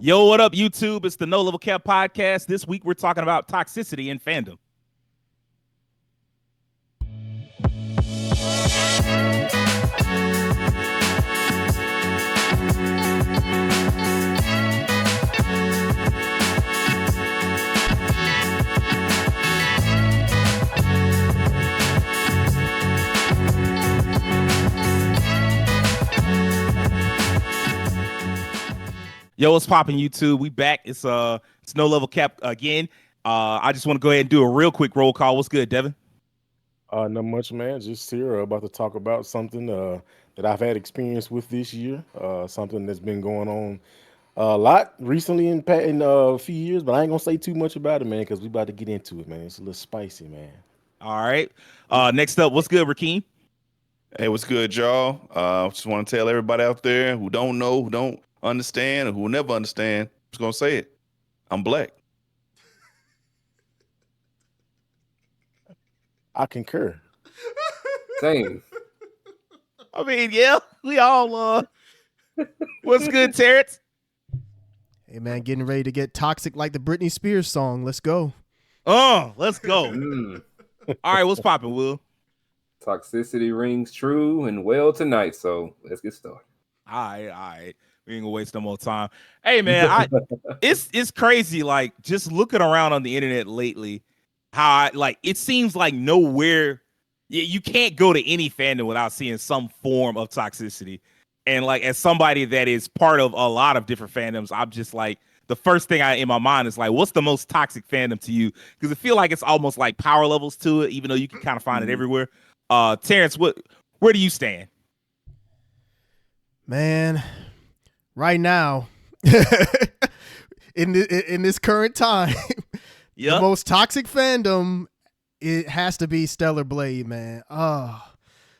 Yo, what up, YouTube? It's the No Level Cap podcast. This week we're talking about toxicity in fandom. Yo, what's popping, YouTube? We back. It's No Level Cap again. I just want to go ahead and do a real quick roll call. What's good, Devin? Not much, man. Just here about to talk about something that I've had experience with this year. Something that's been going on a lot recently in a few years, but I ain't gonna say too much about it, man, because we about to get into it, man. It's a little spicy, man. All right. Next up, what's good, Rakeem? Hey, what's good, y'all? Just want to tell everybody out there who don't know, who don't understand, or who will never understand, I'm just gonna say it. I'm black. I concur. Same. I mean, yeah, we all what's good, Terrence? Hey man, getting ready to get toxic like the Britney Spears song. Let's go. Let's go. All right, what's popping, Will? Toxicity rings true and well tonight, so let's get started. All right. We ain't gonna waste no more time. Hey man, it's crazy. Like just looking around on the internet lately, how it seems like nowhere you can't go to any fandom without seeing some form of toxicity. And like as somebody that is part of a lot of different fandoms, I'm just like the first thing in my mind is like, what's the most toxic fandom to you? Because I feel like it's almost like power levels to it, even though you can kind of find it everywhere. Terrence, where do you stand? Man, right now, in this current time, the most toxic fandom, it has to be Stellar Blade, man. Oh,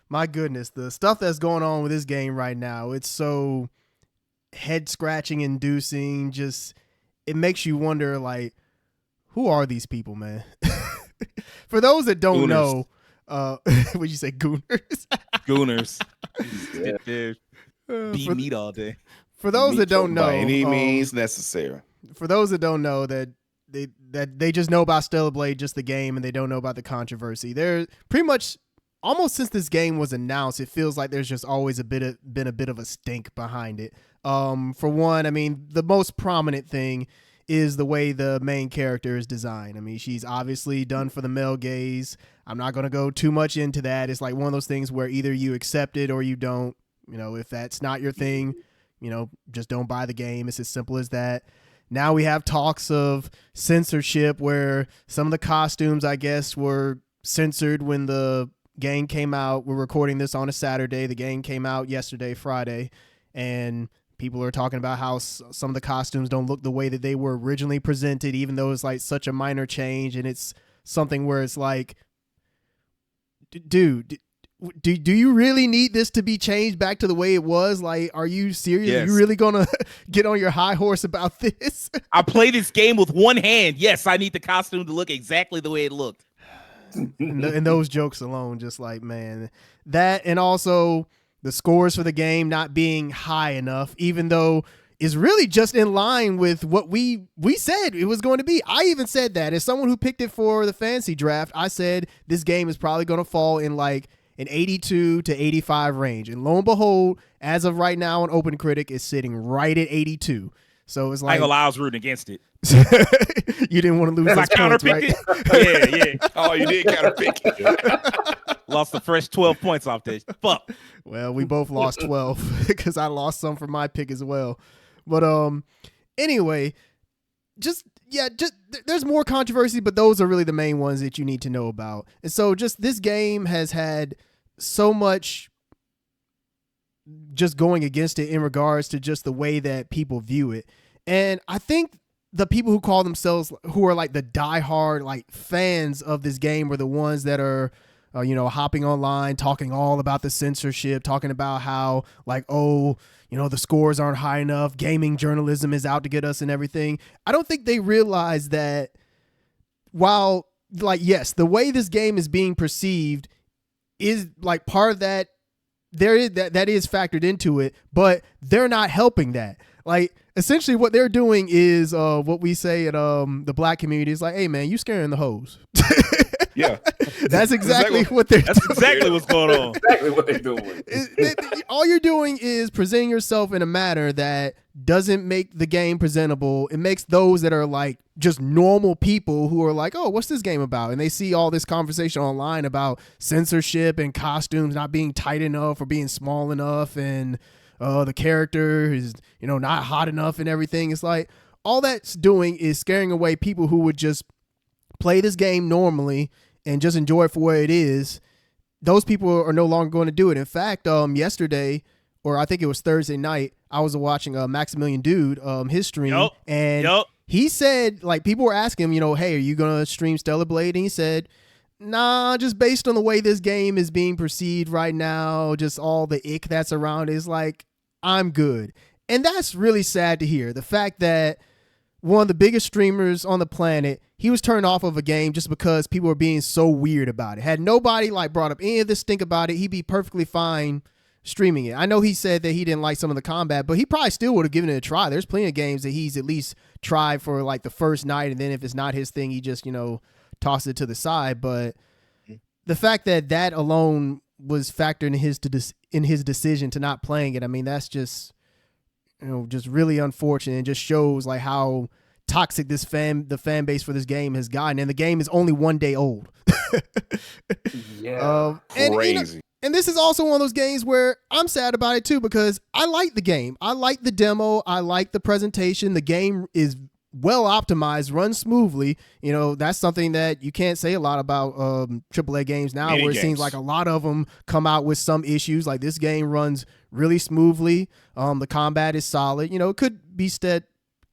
my goodness. The stuff that's going on with this game right now, it's so head-scratching inducing. Just, it makes you wonder, like, who are these people, man? For those that don't know, would you say gooners? Gooners. Be meat all day. For those that don't know, by any means necessary. For those that don't know, that they just know about Stellar Blade, just the game, and they don't know about the controversy. They're pretty much almost since this game was announced, it feels like there's just always been a bit of a stink behind it. For one, I mean, the most prominent thing is the way the main character is designed. I mean, she's obviously done for the male gaze. I'm not going to go too much into that. It's like one of those things where either you accept it or you don't. You know, if that's not your thing, you know, just don't buy the game. It's as simple as that. Now we have talks of censorship where some of the costumes, I guess, were censored when the game came out. We're recording this on a Saturday. The game came out yesterday, Friday, and people are talking about how some of the costumes don't look the way that they were originally presented, even though it's like such a minor change. And it's something where it's like, dude, do you really need this to be changed back to the way it was? Like, are you serious? Yes. Are you really gonna get on your high horse about this? I play this game with one hand. Yes, I need the costume to look exactly the way it looked. And those jokes alone, just like, man, that, and also the scores for the game not being high enough, even though is really just in line with what we said it was going to be. I even said that as someone who picked it for the fantasy draft, I said this game is probably going to fall in like an 82 to 85 range. And lo and behold, as of right now on OpenCritic, is sitting right at 82. So it's like, I was rooting against it. You didn't want to lose those points, right? It. Yeah. Oh, you did counterpick it. Lost the fresh 12 points off this. Fuck. Well, we both lost 12 because I lost some for my pick as well. But anyway, just there's more controversy, but those are really the main ones that you need to know about. And so just this game has had so much just going against it in regards to just the way that people view it. And I think the people who call themselves, who are like the diehard like fans of this game, are the ones that are hopping online, talking all about the censorship, talking about how like, the scores aren't high enough. Gaming journalism is out to get us and everything. I don't think they realize that while like, yes, the way this game is being perceived is like part of that. That is factored into it, but they're not helping that. Like, essentially what they're doing is what we say at the black community is like, hey man, you scaring the hoes. Yeah. That's exactly what they're That's doing. exactly what's going on. Exactly what they're doing. All you're doing is presenting yourself in a manner that doesn't make the game presentable. It makes those that are like just normal people who are like, oh, what's this game about? And they see all this conversation online about censorship and costumes not being tight enough or being small enough, and the character is, not hot enough and everything. It's like all that's doing is scaring away people who would just play this game normally and just enjoy it for what it is. Those people are no longer going to do it. In fact, yesterday, or I think it was Thursday night, I was watching Maximilian Dude, his stream, and he said, like, people were asking him, hey, are you going to stream Stellar Blade? And he said, nah, just based on the way this game is being perceived right now, just all the ick that's around is like, I'm good. And that's really sad to hear. The fact that one of the biggest streamers on the planet, he was turned off of a game just because people were being so weird about it. Had nobody like brought up any of this stink about it, he'd be perfectly fine streaming it. I know he said that he didn't like some of the combat, but he probably still would have given it a try. There's plenty of games that he's at least tried for like the first night, and then if it's not his thing, he just, tosses it to the side. But the fact that that alone was factored in his decision to not playing it, I mean, that's just, just really unfortunate, and just shows like how toxic the fan base for this game has gotten. And the game is only 1 day old. Yeah, crazy. And this is also one of those games where I'm sad about it too, because I like the game. I like the demo. I like the presentation. The game is well optimized, runs smoothly. That's something that you can't say a lot about AAA games now, where it seems like a lot of them come out with some issues. Like this game runs really smoothly. The combat is solid. It could be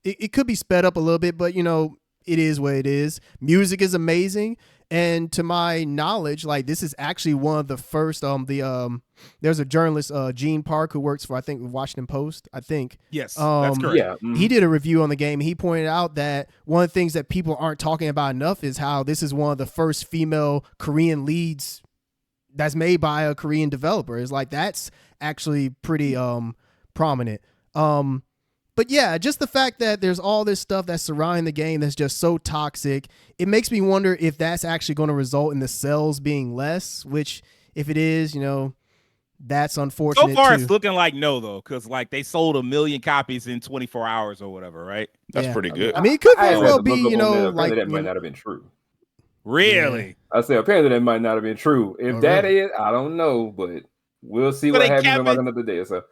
it could be sped up a little bit, but it is what it is. Music is amazing. And to my knowledge, like this is actually one of the first, there's a journalist, Gene Park, who works for, I think, the Washington Post, I think. Yes, that's correct. Yeah. He did a review on the game. And he pointed out that one of the things that people aren't talking about enough is how this is one of the first female Korean leads that's made by a Korean developer. It's like, that's actually pretty prominent. But yeah, just the fact that there's all this stuff that's surrounding the game that's just so toxic, it makes me wonder if that's actually going to result in the sales being less, which if it is, that's unfortunate. So far, too. it's looking like no, though, because like they sold 1 million copies in 24 hours or whatever, right? That's pretty good. I mean, it could very I well had to be, look up on that. like Apparently that might not have been true. Really? I say apparently that might not have been true. If that is, I don't know, but we'll see what happens in like another day or so.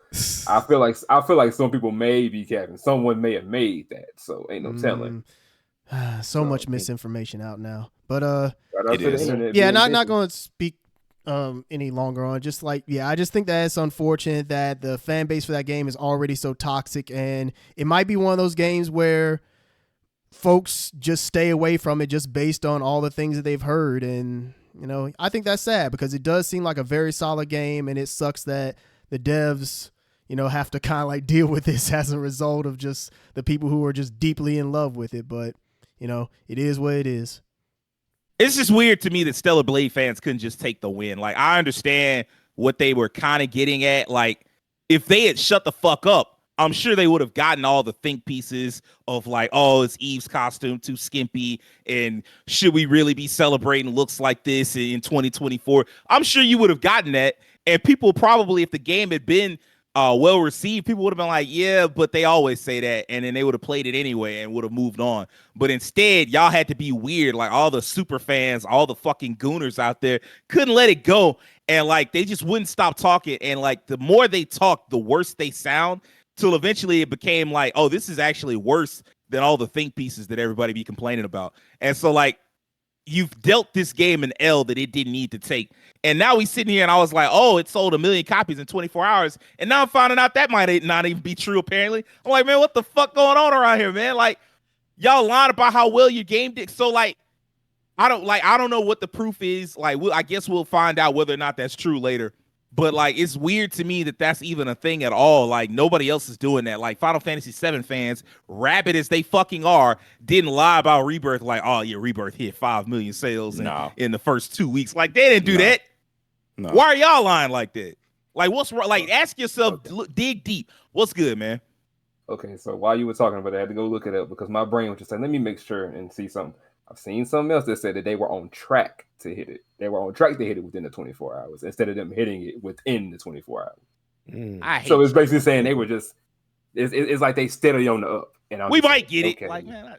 I feel like some people may be capping. Someone may have made that, so ain't no telling. So much misinformation out now. But not going to speak any longer on. Just like, I just think that it's unfortunate that the fan base for that game is already so toxic, and it might be one of those games where folks just stay away from it just based on all the things that they've heard. And I think that's sad, because it does seem like a very solid game, and it sucks that the devs have to kind of like deal with this as a result of just the people who are just deeply in love with it. But it is what it is. It's just weird to me that Stellar Blade fans couldn't just take the win. Like, I understand what they were kind of getting at. Like, if they had shut the fuck up, I'm sure they would have gotten all the think pieces of like, oh, is Eve's costume too skimpy? And should we really be celebrating looks like this in 2024? I'm sure you would have gotten that. And people probably, if the game had been well received, people would have been like, yeah, but they always say that. And then they would have played it anyway and would have moved on. But instead, y'all had to be weird. Like all the super fans, all the fucking gooners out there couldn't let it go. And like, they just wouldn't stop talking. And like, the more they talk, the worse they sound. Till eventually it became like, oh, this is actually worse than all the think pieces that everybody be complaining about. And so like, you've dealt this game an L that it didn't need to take. And now we sitting here and I was like, oh, it sold 1 million copies in 24 hours. And now I'm finding out that might not even be true, apparently. I'm like, man, what the fuck going on around here, man? Like, y'all lying about how well your game did. So like, I don't know what the proof is. Like, I guess we'll find out whether or not that's true later. But like, it's weird to me that that's even a thing at all. Like, nobody else is doing that. Like, Final Fantasy VII fans, rabid as they fucking are, didn't lie about Rebirth. Like, oh yeah, Rebirth hit 5 million sales in the first 2 weeks. Like, they didn't do that. No. Why are y'all lying like that? Like, what's wrong? Like, ask yourself, dig deep. What's good, man? Okay, so while you were talking about it, I had to go look it up because my brain was just saying, let me make sure and see something. I've seen something else that said that they were on track to hit it. They were on track to hit it within the 24 hours instead of them hitting it within the 24 hours. So it's basically saying they were just, it's like they steadily on the up. And we might get it. Like, man,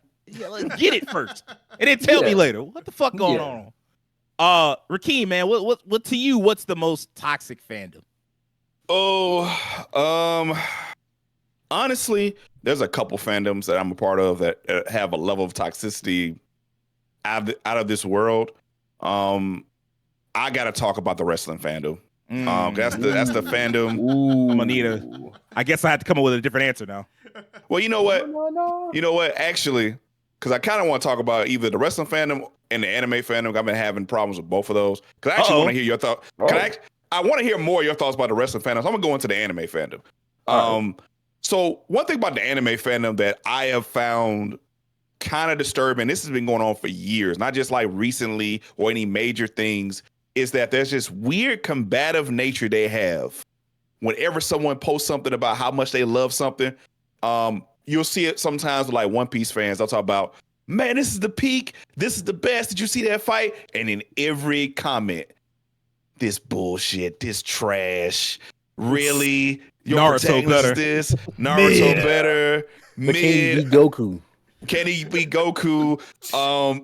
let's get it first. And then tell me later. What the fuck going on? Rakeem, man, what to you, what's the most toxic fandom? Honestly, there's a couple fandoms that I'm a part of that have a level of toxicity out of this world. I gotta talk about the wrestling fandom. That's the fandom. I'm gonna need a. I guess I have to come up with a different answer now. Well, you know what? You know what? Actually, because I kind of want to talk about either the wrestling fandom and the anime fandom. I've been having problems with both of those. Because I actually want to hear your thoughts. I want to hear more of your thoughts about the wrestling fandom. So I'm gonna go into the anime fandom. So one thing about the anime fandom that I have found kind of disturbing, this has been going on for years, not just like recently or any major things, is that there's this weird combative nature they have. Whenever someone posts something about how much they love something, you'll see it sometimes with like One Piece fans. They'll talk about, man, this is the peak. This is the best. Did you see that fight? And in every comment, this bullshit, this trash, really? Your Naruto better. This Naruto better. But can he beat Goku? Can he beat Goku?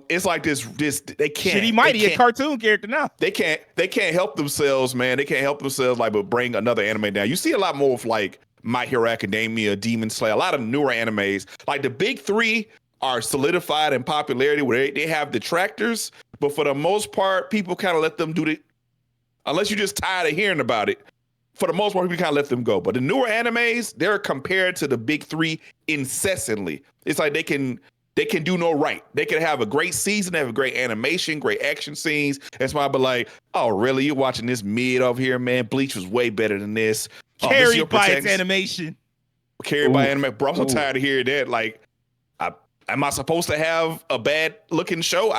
It's like this. They can't. Shit, he might be a cartoon character now. They can't help themselves, man. They can't help themselves, like, but bring another anime down. You see a lot more of like My Hero Academia, Demon Slayer, a lot of newer animes. Like the big three are solidified in popularity where they have detractors, but for the most part, people kind of let them do it. Unless you're just tired of hearing about it. For the most part, we kind of let them go. But the newer animes, they're compared to the big three incessantly. It's like they can do no right. They can have a great season, they have a great animation, great action scenes. That's why I'll be like, oh, really? You're watching this mid over here, man? Bleach was way better than this. Carried by its animation. Carried by anime. Bro, I'm so tired of hearing that. Like, am I supposed to have a bad looking show?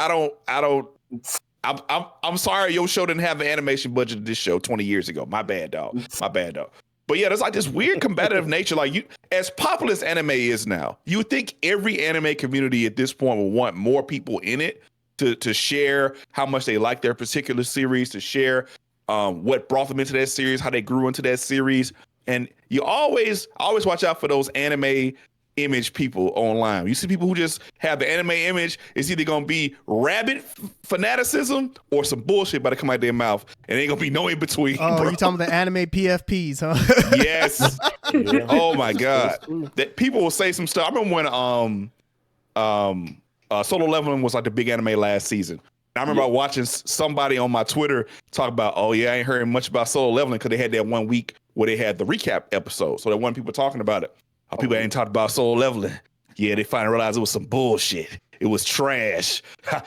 I'm sorry your show didn't have an animation budget of this show 20 years ago. My bad, dog. But yeah, there's like this weird competitive nature. Like, as popular as anime is now, you would think every anime community at this point will want more people in it to share how much they like their particular series, to share what brought them into that series, how they grew into that series. And you always watch out for those anime image people online. You see people who just have the anime image. It's either gonna be rabid fanaticism or some bullshit about to come out their mouth, and ain't gonna be no in between. Oh, bro. you talking about the anime PFPs, huh? Yes. Yeah. Oh my god. That people will say some stuff. I remember when Solo Leveling was like the big anime last season. I remember watching somebody on my Twitter talk about, oh yeah, I ain't heard much about Solo Leveling because they had that 1 week where they had the recap episode, so there weren't people talking about it. People ain't talked about Solo Leveling. Yeah, they finally realized it was some bullshit. It was trash.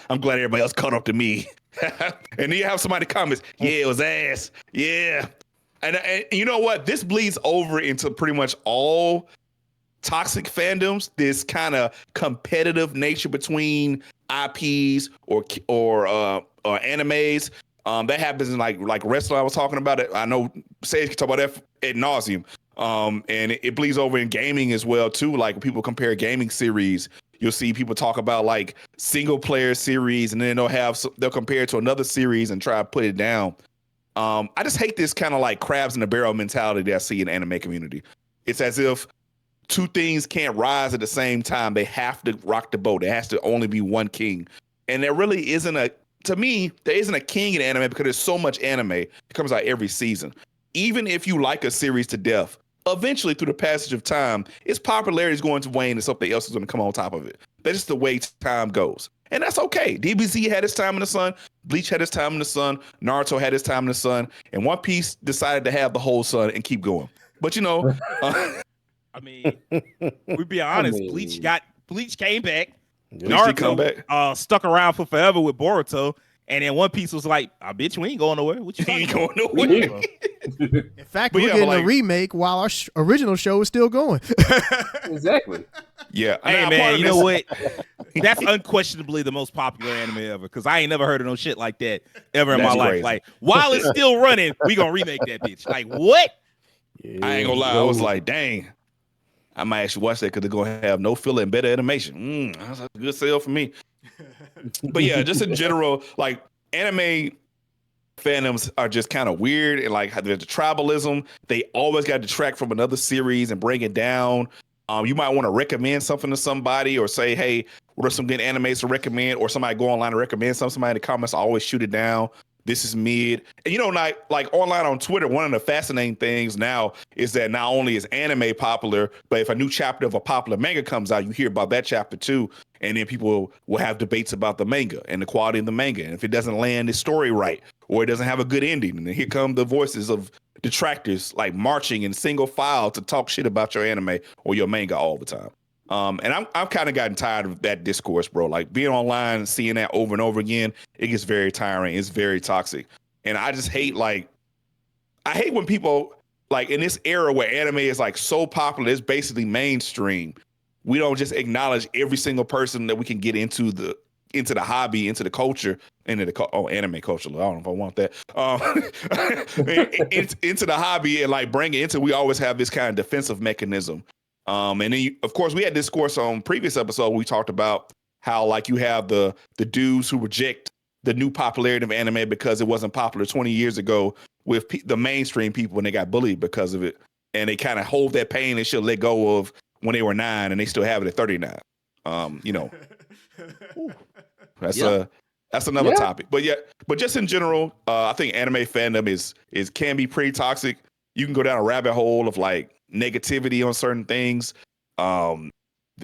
I'm glad everybody else caught up to me. And then you have somebody comments, yeah, it was ass. Yeah. And you know what? This bleeds over into pretty much all toxic fandoms. This kind of competitive nature between IPs or animes. That happens in like wrestling. I was talking about it. I know Sage can talk about that ad nauseum. And it bleeds over in gaming as well too. Like when people compare gaming series, you'll see people talk about like single player series, and then they'll compare it to another series and try to put it down. I just hate this kind of like crabs in the barrel mentality that I see in the anime community. It's as if two things can't rise at the same time. They have to rock the boat. There has to only be one king, and there really isn't to me, there isn't a king in anime because there's so much anime. It comes out every season. Even if you like a series to death, eventually through the passage of time, its popularity is going to wane and something else is going to come on top of it. That's just the way time goes. And that's okay. DBZ had its time in the sun. Bleach had its time in the sun. Naruto had its time in the sun. And One Piece decided to have the whole sun and keep going. But you know, I mean, we be honest. Bleach came back. Naruto stuck around for forever with Boruto, and then One Piece was like, "I bet you ain't going nowhere. What you ain't going nowhere." In fact, we're getting a remake while our original show is still going. Exactly. Yeah. Hey man, you know what? That's unquestionably the most popular anime ever. Because I ain't never heard of no shit like that ever in my life. Crazy. Like while it's still running, we gonna remake that bitch. Like what? I ain't gonna lie. I was like, dang. I might actually watch that because they're gonna have no filler and better animation. That's a good sale for me. But yeah, just in general, like anime fandoms are just kind of weird, and like there's the tribalism. They always got to detract from another series and bring it down. You might want to recommend something to somebody or say, hey, what are some good animes to recommend? Or somebody go online and recommend something. Somebody in the comments always shoot it down. This is mid. And like online on Twitter, one of the fascinating things now is that not only is anime popular, but if a new chapter of a popular manga comes out, you hear about that chapter too. And then people will have debates about the manga and the quality of the manga. And if it doesn't land the story right, or it doesn't have a good ending, and then here come the voices of detractors like marching in single file to talk shit about your anime or your manga all the time. And I'm kind of gotten tired of that discourse, bro. Like being online and seeing that over and over again, it gets very tiring. It's very toxic. And I just hate I hate when people like in this era where anime is like so popular, it's basically mainstream. We don't just acknowledge every single person that we can get into the hobby, into the culture, into the anime culture. I don't know if I want that. Into the hobby and like bring it into. We always have this kind of defensive mechanism. And then of course we had discourse on previous episode. We talked about how like you have the dudes who reject the new popularity of anime because it wasn't popular 20 years ago with the mainstream people and they got bullied because of it, and they kind of hold that pain and should let go of when they were 9 and they still have it at 39. That's another topic. But just in general, I think anime fandom can be pretty toxic. You can go down a rabbit hole of like negativity on certain things.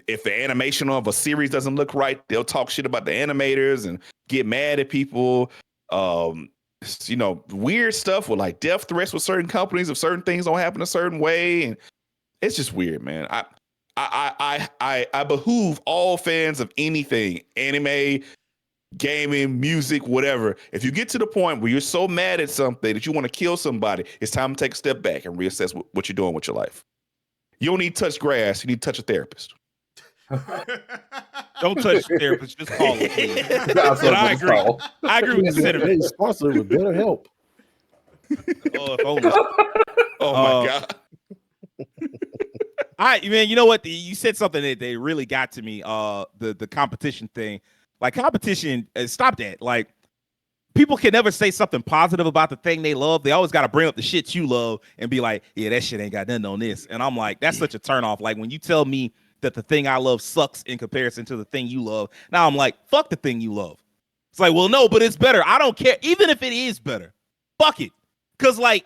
If the animation of a series doesn't look right, they'll talk shit about the animators and get mad at people. Weird stuff with like death threats with certain companies if certain things don't happen a certain way, and it's just weird, man. I behoove all fans of anything, anime, gaming, music, whatever. If you get to the point where you're so mad at something that you want to kill somebody, it's time to take a step back and reassess what you're doing with your life. You don't need to touch grass. You need to touch a therapist. Don't touch the therapist. Just call them. But I agree. I agree with the sentiment. Sponsored with BetterHelp. Oh, if only. Oh my God. All right, man. You know what? You said something that they really got to me. The competition thing. Like competition, stop that. Like people can never say something positive about the thing they love. They always got to bring up the shit you love and be like, yeah, that shit ain't got nothing on this. And I'm like, that's such a turnoff. Like when you tell me that the thing I love sucks in comparison to the thing you love, now I'm like, fuck the thing you love. It's like, well, no, but it's better. I don't care. Even if it is better, fuck it. Because like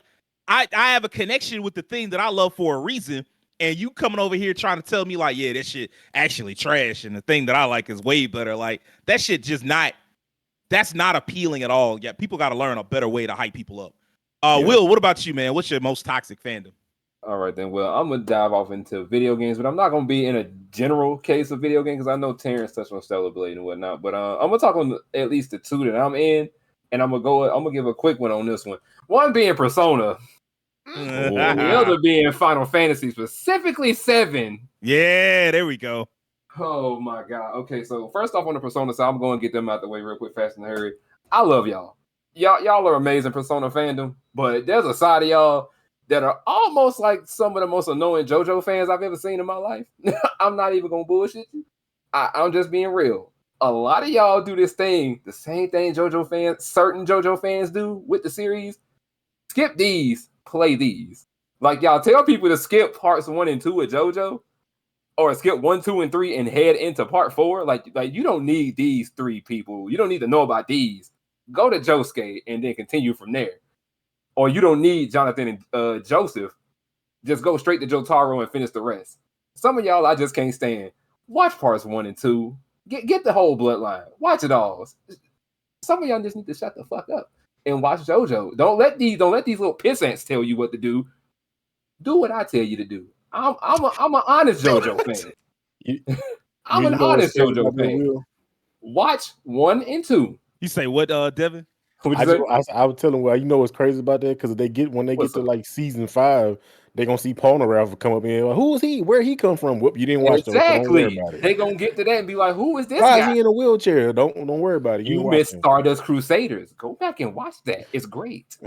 I have a connection with the thing that I love for a reason. And you coming over here trying to tell me like, yeah, that shit actually trash and the thing that I like is way better. Like that shit that's not appealing at all. Yeah, people got to learn a better way to hype people up. Will, what about you, man? What's your most toxic fandom? All right, then. Well, I'm going to dive off into video games, but I'm not going to be in a general case of video games because I know Terrence touched on Stellar Blade and whatnot. But I'm going to talk on at least the two that I'm in, and I'm going to give a quick one on this one. One being Persona. And the other being Final Fantasy, specifically 7. Yeah, there we go. Oh my God. Okay, so first off on the Persona side, I'm going to get them out the way real quick, fast and hurry. I love y'all. Y'all are amazing Persona fandom, but there's a side of y'all that are almost like some of the most annoying JoJo fans I've ever seen in my life. I'm not even going to bullshit you. I'm just being real. A lot of y'all do this thing, the same thing certain JoJo fans do with the series. Skip these. Play these. Like y'all tell people to skip parts 1 and 2 of JoJo, or skip 1, 2, and 3 and head into part 4. Like you don't need these 3 people. You don't need to know about these. Go to Josuke and then continue from there. Or you don't need Jonathan and Joseph. Just go straight to Jotaro and finish the rest. Some of y'all I just can't stand. Watch parts 1 and 2. Get the whole bloodline. Watch it all. Some of y'all just need to shut the fuck up and watch JoJo. Don't let these little pissants tell you what to do. Do what I tell you to do. I'm an honest JoJo fan. I'm an honest JoJo fan. Watch 1 and 2. You say what, Devin? I would tell them, well, you know what's crazy about that? Because when they get to like season 5, they're gonna see Polnareff come up in. Like, who is he? Where he come from? Whoop, you didn't watch exactly. They're gonna get to that and be like, who is this guy? Why is he in a wheelchair? Don't worry about it. You missed Stardust Crusaders. Go back and watch that. It's great.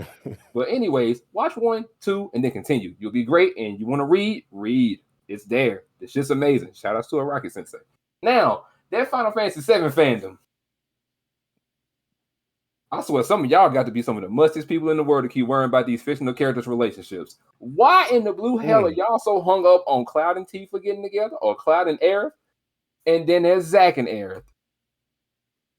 But anyways, watch 1, 2, and then continue. You'll be great. And you want to read? It's there. This shit's amazing. Shout out to Araki Sensei. Now, that Final Fantasy VII fandom. I swear some of y'all got to be some of the mustiest people in the world to keep worrying about these fictional characters' relationships. Why in the blue hell are y'all so hung up on Cloud and Tifa getting together, or Cloud and Aerith? And then there's Zack and Aerith.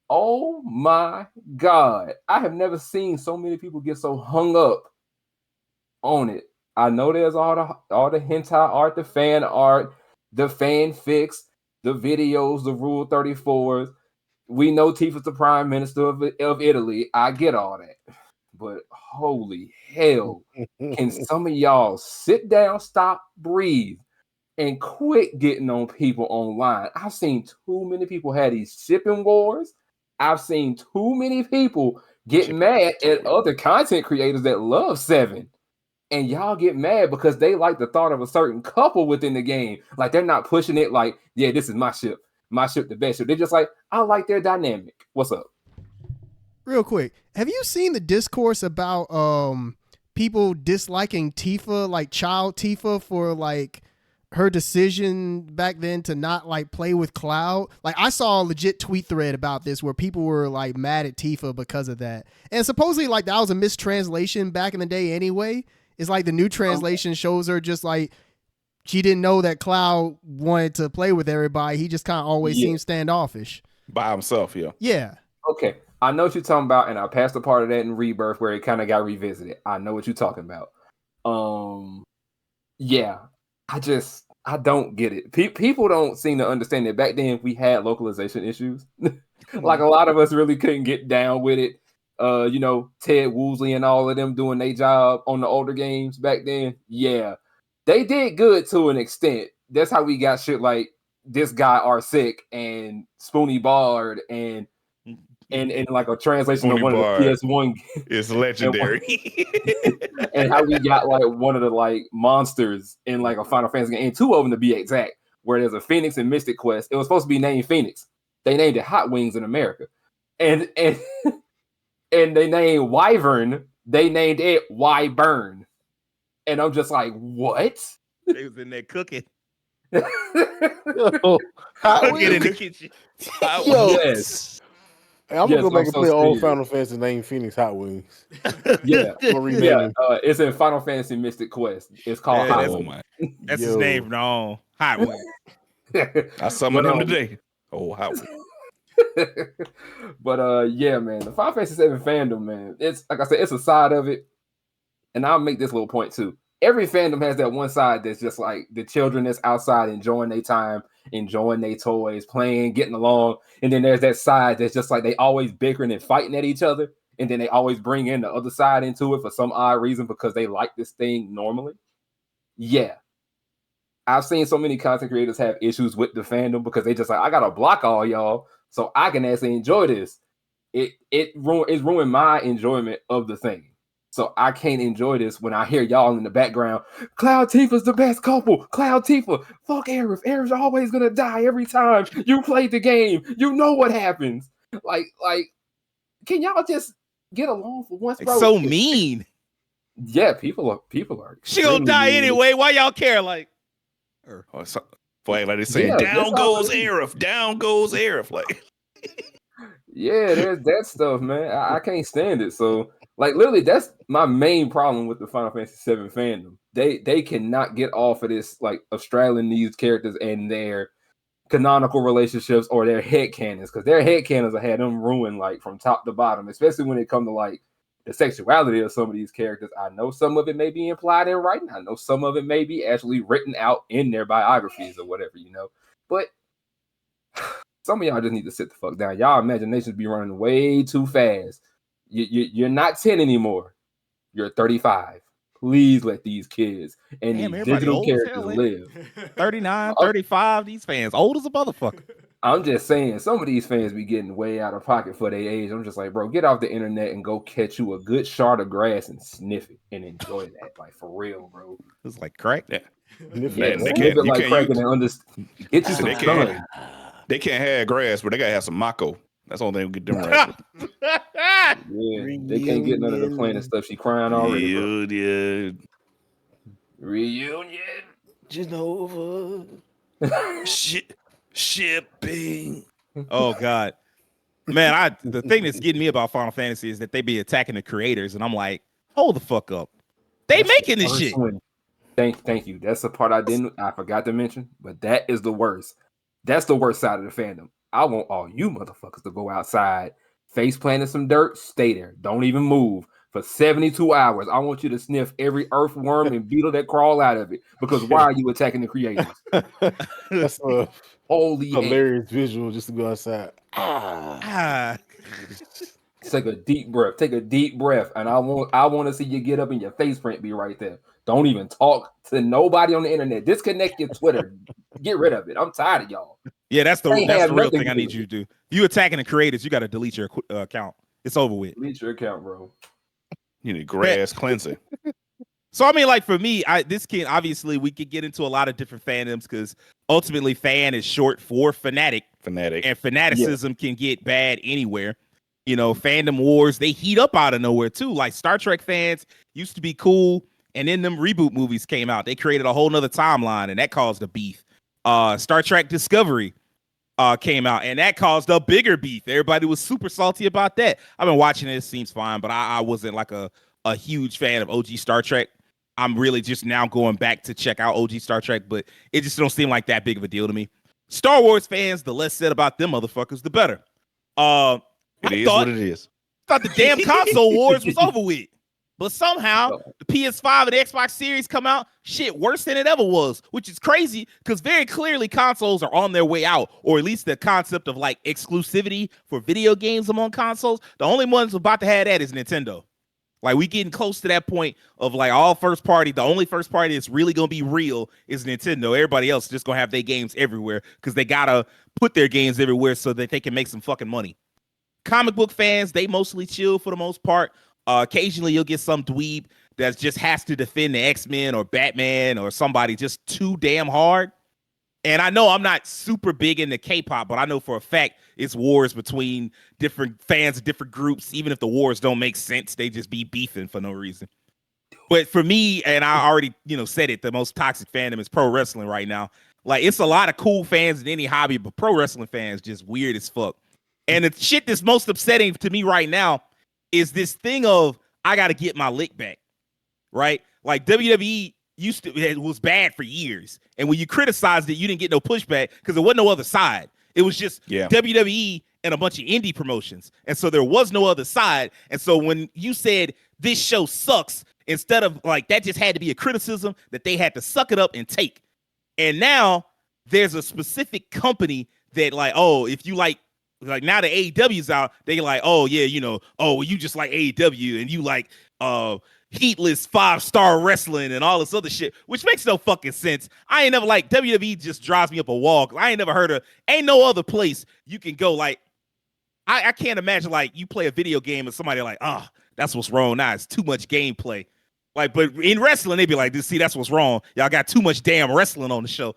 Oh my God. I have never seen so many people get so hung up on it. I know there's all the hentai art, the fan art, the fanfics, the videos, the Rule 34s. We know Tifa's the prime minister of Italy. I get all that. But holy hell, can some of y'all sit down, stop, breathe, and quit getting on people online? I've seen too many people have these shipping wars. I've seen too many people get mad at other content creators that love 7. And y'all get mad because they like the thought of a certain couple within the game. Like, they're not pushing it like, yeah, this is my ship. My ship, the best ship. They're just like, I like their dynamic. What's up? Real quick, have you seen the discourse about people disliking Tifa, like child Tifa, for like her decision back then to not like play with Cloud? Like, I saw a legit tweet thread about this where people were like mad at Tifa because of that. And supposedly like that was a mistranslation back in the day anyway. It's like the new translation shows her just like she didn't know that Cloud wanted to play with everybody. He just kind of always seemed standoffish. By himself, yeah. Yeah. Okay. I know what you're talking about, and I passed a part of that in Rebirth where it kind of got revisited. I know what you're talking about. Yeah. I don't get it. People don't seem to understand that back then we had localization issues. Like, a lot of us really couldn't get down with it. You know, Ted Woosley and all of them doing their job on the older games back then. Yeah. They did good to an extent. That's how we got shit like This Guy Are Sick and Spoony Bard and like a translation Spoony of one Bard of the PS1 is legendary. and how we got like one of the like monsters in like a Final Fantasy game, and 2 of them to be exact, where there's a Phoenix and Mystic Quest. It was supposed to be named Phoenix. They named it Hot Wings in America. And and they named Wyvern, they named it Wyburn. And I'm just like, what? They was in there cooking. Yo, Cooking in the kitchen. Yes. Hey, I'm gonna go back and play old serious. Final Fantasy named Phoenix Hot Wings. Yeah. I'm gonna rename Yeah, him. it's in Final Fantasy Mystic Quest. It's called Yeah, Hot that's- Oh Wings. my! That's his name from now on. Hot Wings. I summoned But, him today. Oh, how? But yeah, man, the Final Fantasy VII fandom, man, it's like I said, it's a side of it, and I'll make this little point too. Every fandom has that one side that's just like the children that's outside enjoying their time, enjoying their toys, playing, getting along, and then there's that side that's just like they always bickering and fighting at each other, and then they always bring in the other side into it for some odd reason because they like this thing normally. Yeah. I've seen so many content creators have issues with the fandom because they just like, I gotta block all y'all so I can actually enjoy this. It's ruined my enjoyment of the thing. So I can't enjoy this when I hear y'all in the background. Cloud Tifa's the best couple. Cloud Tifa. Fuck Aerith. Aerith's always gonna die every time. You played the game. You know what happens. Like, can y'all just get along for once, bro? It's so mean. Yeah, people are. She gonna die mean. anyway. Why y'all care? Like, Oh, so, like they saying, Yeah, down that's goes how it is. Aerith, down goes Aerith. Like, Yeah, there's that stuff, man. I can't stand it. So, like, literally, that's my main problem with the Final Fantasy VII fandom. They cannot get off of this, like, Australian these characters and their canonical relationships or their headcanons, because their headcanons have had them ruined, like, from top to bottom, especially when it comes to, like, the sexuality of some of these characters. I know some of it may be implied in writing. I know some of it may be actually written out in their biographies or whatever, you know. But some of y'all just need to sit the fuck down. Y'all imaginations be running way too fast. You're not 10 anymore. You're 35. Please let these kids and damn, these everybody digital old as characters hell, ain't live. 39, 35. These fans old as a motherfucker. I'm just saying, some of these fans be getting way out of pocket for their age. I'm just like, bro, get off the internet and go catch you a good shard of grass and sniff it and enjoy that. Like, for real, bro. It's like crack. yeah. Yeah, Man, they Sniff can't- it you like can't cracking use- and understand. Get you some They can't- sun. they can't have grass, but they gotta have some Mako. That's the only thing we get them right. Yeah, they can't get none of the planet stuff. She crying already, bro. Yeah. Reunion. Genova. Shipping. Oh God, man! The thing that's getting me about Final Fantasy is that they be attacking the creators, and I'm like, hold the fuck up. They That's making the this worst shit. one. Thank you. That's the part I forgot to mention, but that is the worst. That's the worst side of the fandom. I want all you motherfuckers to go outside, face planting some dirt, stay there. Don't even move for 72 hours. I want you to sniff every earthworm and beetle that crawl out of it. Because why are you attacking the creators? That's a Holy hilarious visual just to go outside. Take a deep breath. Take a deep breath. And I want to see you get up and your face print be right there. Don't even talk to nobody on the internet. Disconnect your Twitter. Get rid of it. I'm tired of y'all. Yeah, that's the real thing I need do. you to do. If you attacking the creators, you got to delete your account. It's over with. Delete your account, bro. You need grass cleansing. So I mean, like for me, this can obviously we could get into a lot of different fandoms because ultimately fan is short for fanatic. And fanaticism can get bad anywhere. You know, fandom wars, they heat up out of nowhere too. Like Star Trek fans used to be cool, and then them reboot movies came out. They created a whole nother timeline, and that caused a beef. Star Trek Discovery came out, and that caused a bigger beef. Everybody was super salty about that. I've been watching it. It seems fine, but I wasn't like a huge fan of OG Star Trek. I'm really just now going back to check out OG Star Trek, but it just don't seem like that big of a deal to me. Star Wars fans, the less said about them motherfuckers, the better. It is what it is. Thought the damn console wars was over with. But somehow the PS5 and the Xbox Series come out, shit worse than it ever was, which is crazy because very clearly consoles are on their way out, or at least the concept of like exclusivity for video games among consoles. The only ones about to have that is Nintendo. Like we getting close to that point of like all first party. The only first party that's really gonna be real is Nintendo. Everybody else is just gonna have their games everywhere because they gotta put their games everywhere so that they can make some fucking money. Comic book fans, they mostly chill for the most part. Occasionally you'll get some dweeb that just has to defend the X-Men or Batman or somebody just too damn hard. And I know I'm not super big into K-pop, but I know for a fact it's wars between different fans of different groups. Even if the wars don't make sense, they just be beefing for no reason. But for me, and I already, said it, the most toxic fandom is pro wrestling right now. Like it's a lot of cool fans in any hobby, but pro wrestling fans just weird as fuck. And the shit that's most upsetting to me right now is this thing of I got to get my lick back, right? Like WWE it was bad for years, and when you criticized it, you didn't get no pushback because there wasn't no other side. It was just WWE and a bunch of indie promotions, and so there was no other side. And so when you said this show sucks, instead of like that, just had to be a criticism that they had to suck it up and take. And now there's a specific company that like, oh, if you like now the AEW's out, they like, oh yeah, well, you just like AEW and you like heatless 5-star wrestling and all this other shit, which makes no fucking sense. I ain't never like WWE just drives me up a wall. I ain't never heard of ain't no other place you can go. Like I can't imagine like you play a video game and somebody like, that's what's wrong. Nah, it's too much gameplay. Like, but in wrestling, they be like, see, that's what's wrong. Y'all got too much damn wrestling on the show.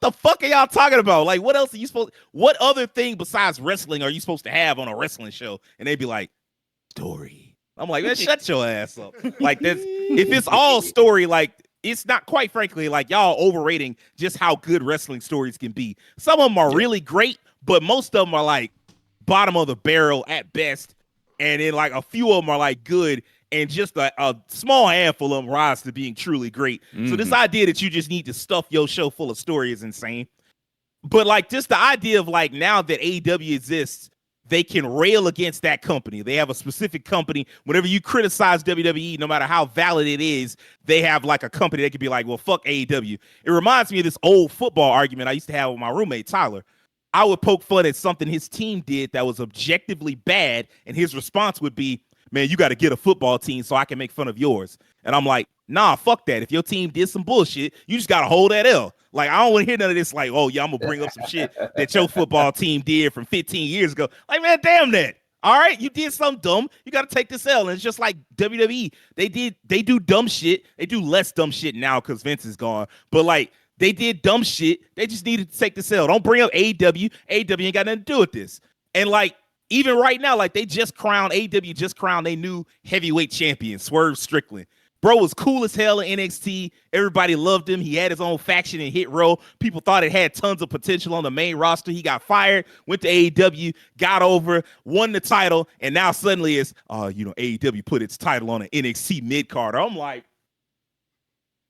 What the fuck are y'all talking about? Like, what else are you what other thing besides wrestling are you supposed to have on a wrestling show? And they be like, story. I'm like, man, shut your ass up. Like this, if it's all story, like it's not quite frankly, like y'all overrating just how good wrestling stories can be. Some of them are really great, but most of them are like bottom of the barrel at best. And then like a few of them are like good, and just a small handful of them rise to being truly great. Mm-hmm. So this idea that you just need to stuff your show full of story is insane. But like just the idea of like now that AEW exists, they can rail against that company. They have a specific company. Whenever you criticize WWE, no matter how valid it is, they have like a company that could be like, well, fuck AEW. It reminds me of this old football argument I used to have with my roommate, Tyler. I would poke fun at something his team did that was objectively bad, and his response would be, man, you got to get a football team so I can make fun of yours. And I'm like, nah, fuck that. If your team did some bullshit, you just got to hold that L. Like, I don't want to hear none of this like, oh, yeah, I'm going to bring up some shit that your football team did from 15 years ago. Like, man, damn that. All right, you did something dumb. You got to take this L. And it's just like WWE. They do dumb shit. They do less dumb shit now because Vince is gone. But, like, they did dumb shit. They just needed to take this L. Don't bring up AEW. AEW ain't got nothing to do with this. And, like, even right now, like, AEW just crowned their new heavyweight champion, Swerve Strickland. Bro was cool as hell in NXT. Everybody loved him. He had his own faction in Hit Row. People thought it had tons of potential on the main roster. He got fired, went to AEW, got over, won the title, and now suddenly it's, AEW put its title on an NXT mid-carder. I'm like,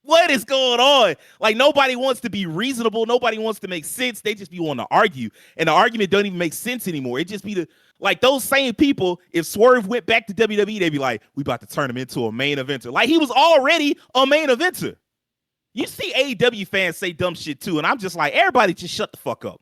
what is going on? Like, nobody wants to be reasonable. Nobody wants to make sense. They just be wanting to argue. And the argument doesn't even make sense anymore. It just be those same people, if Swerve went back to WWE, they'd be like, we about to turn him into a main eventer. Like, he was already a main eventer. You see AEW fans say dumb shit too, and I'm just like, everybody just shut the fuck up.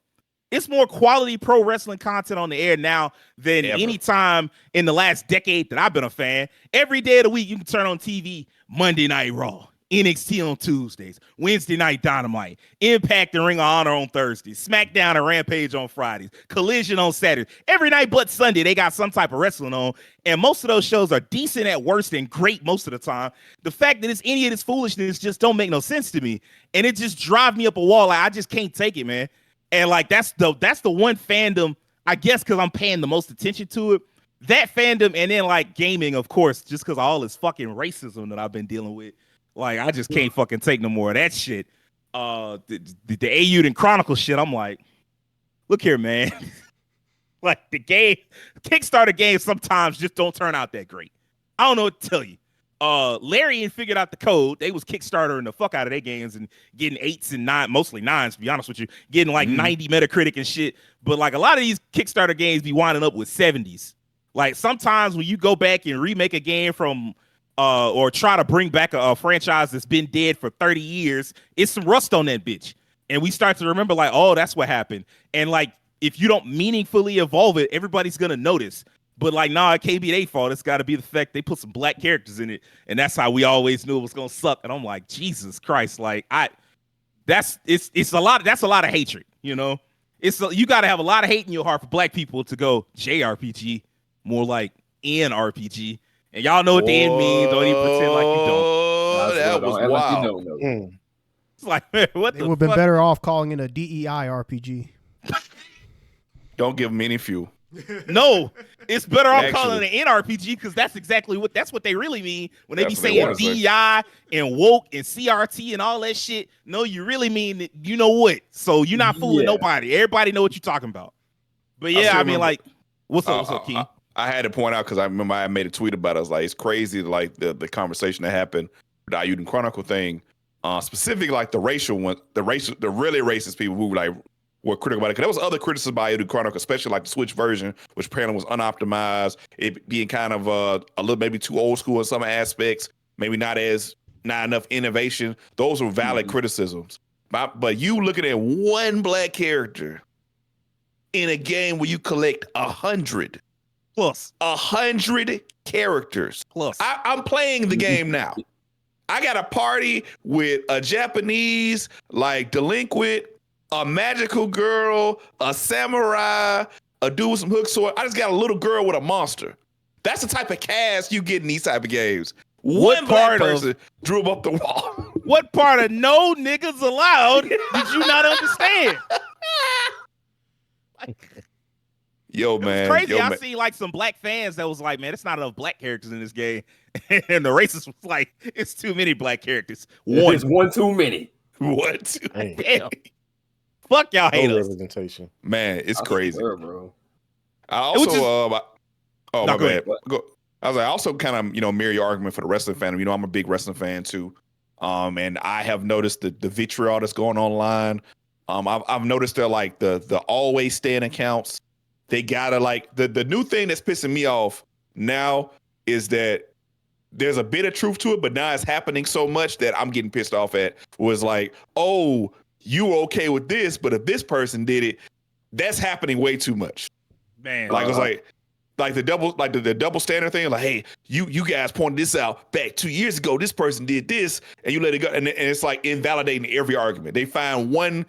It's more quality pro wrestling content on the air now than any time in the last decade that I've been a fan. Every day of the week, you can turn on TV, Monday Night Raw, NXT on Tuesdays, Wednesday Night Dynamite, Impact and Ring of Honor on Thursdays, SmackDown and Rampage on Fridays, Collision on Saturday. Every night but Sunday, they got some type of wrestling on, and most of those shows are decent at worst and great most of the time. The fact that it's any of this foolishness just don't make no sense to me, and it just drives me up a wall. Like, I just can't take it, man. And like that's the one fandom, I guess, because I'm paying the most attention to it. That fandom, and then like gaming, of course, just because of all this fucking racism that I've been dealing with. Like, I just can't fucking take no more of that shit. The AU'd and Chronicle shit, I'm like, look here, man. Like, the Kickstarter games sometimes just don't turn out that great. I don't know what to tell you. Larian figured out the code. They was Kickstartering the fuck out of their games and getting 8s and 9s, mostly 9s, to be honest with you, getting like 90 Metacritic and shit. But like, a lot of these Kickstarter games be winding up with 70s. Like, sometimes when you go back and remake a game from or try to bring back a franchise that's been dead for 30 years, it's some rust on that bitch. And we start to remember like, oh, that's what happened. And like, if you don't meaningfully evolve it, everybody's going to notice. But like, nah, it can't be their fault. It's got to be the fact they put some black characters in it. And that's how we always knew it was going to suck. And I'm like, Jesus Christ. Like, that's a lot of hatred, you know? You got to have a lot of hate in your heart for black people to go JRPG, more like NRPG. And y'all know what the end means. Don't even pretend like you don't. Oh, that was wild. Like you know. It's like, man, what They the would have been fuck? better off calling it a DEI RPG. Don't give them any fuel. No, it's better off Actually. calling it an NRPG because that's exactly what they really mean when they be That's what they saying wanna say. DEI and woke and CRT and all that shit. No, you really mean that, you know what? So you're not fooling nobody. Everybody know what you're talking about. But yeah, still I mean, remember- like, what's up, King? I had to point out because I remember I made a tweet about it. I was like, it's crazy, like the conversation that happened with the Ayuden Chronicle thing, specifically like the racial one, the really racist people who like were critical about it. Because there was other criticism by Ayuden Chronicle, especially like the Switch version, which apparently was unoptimized, it being kind of a little maybe too old school in some aspects, maybe not enough innovation. Those were valid criticisms. But you looking at one black character in a game where you collect 100. Plus. 100 characters. Plus. I'm playing the game now. I got a party with a Japanese, like, delinquent, a magical girl, a samurai, a dude with some hook sword. I just got a little girl with a monster. That's the type of cast you get in these type of games. One black person drew up the wall. What part of no niggas allowed did you not understand? Yo, man. It's crazy. I see like some black fans that was like, man, it's not enough black characters in this game. And the racist was like, it's too many black characters. It's one too many. What? Damn. Fuck y'all haters. Representation. Man, it's crazy. Swear, bro. I also, my bad. Go Go. I was like, I also kind of, mirror your argument for the wrestling fan. You know, I'm a big wrestling fan too. And I have noticed the vitriol that's going online. I've noticed that like the always stand accounts, they gotta like the new thing that's pissing me off now is that there's a bit of truth to it, but now it's happening so much that I'm getting pissed off at. Was like, oh, you were okay with this, but if this person did it, that's happening way too much. Man, Like it's like the double standard thing. Like, hey, you guys pointed this out back 2 years ago. This person did this, and you let it go, and it's like invalidating every argument. They find one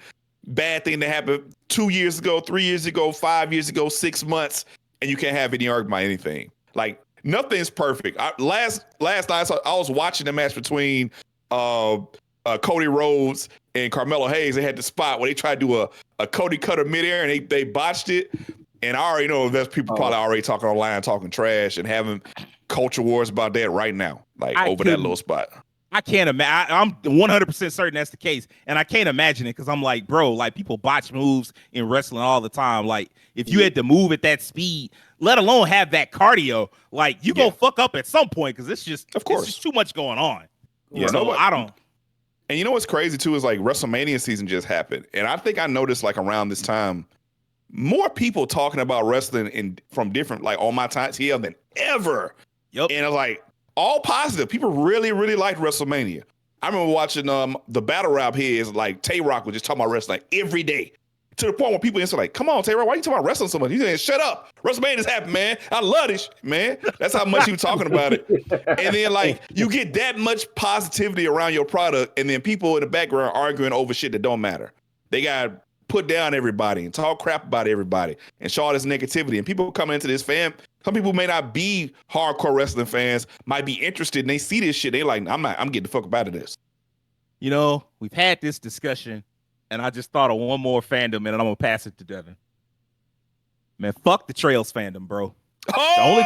bad thing that happened 2 years ago, 3 years ago, 5 years ago, 6 months, and you can't have any argument about anything. Like nothing's perfect. Last night I was watching the match between Cody Rhodes and Carmelo Hayes. They had the spot where they tried to do a Cody cutter midair, and they botched it. And I already know there's people probably already talking online, talking trash, and having culture wars about that right now, like over that little spot. I can't imagine. I'm 100% certain that's the case, and I can't imagine it because I'm like, bro, like people botch moves in wrestling all the time. Like if you had to move at that speed, let alone have that cardio, like you go fuck up at some point because it's just too much going on. Yeah, so I don't. And you know what's crazy too is like WrestleMania season just happened, and I think I noticed like around this time, more people talking about wrestling from different like on my time TL than ever. Yep. And it's like all positive. People really, really liked WrestleMania. I remember watching the battle rap here is like Tay Rock was just talking about wrestling every day. To the point where people answer like, come on, Tay Rock, why are you talking about wrestling so much? He's saying, shut up. WrestleMania's happening, man. I love this, man. That's how much he was talking about it. And then like you get that much positivity around your product, and then people in the background arguing over shit that don't matter. They got put down everybody and talk crap about everybody and show all this negativity. And people come into this some people may not be hardcore wrestling fans, might be interested, and they see this shit. They like, I'm getting the fuck up out of this. You know, we've had this discussion, and I just thought of one more fandom, and I'm gonna pass it to Devin. Man, fuck the Trails fandom, bro. Oh,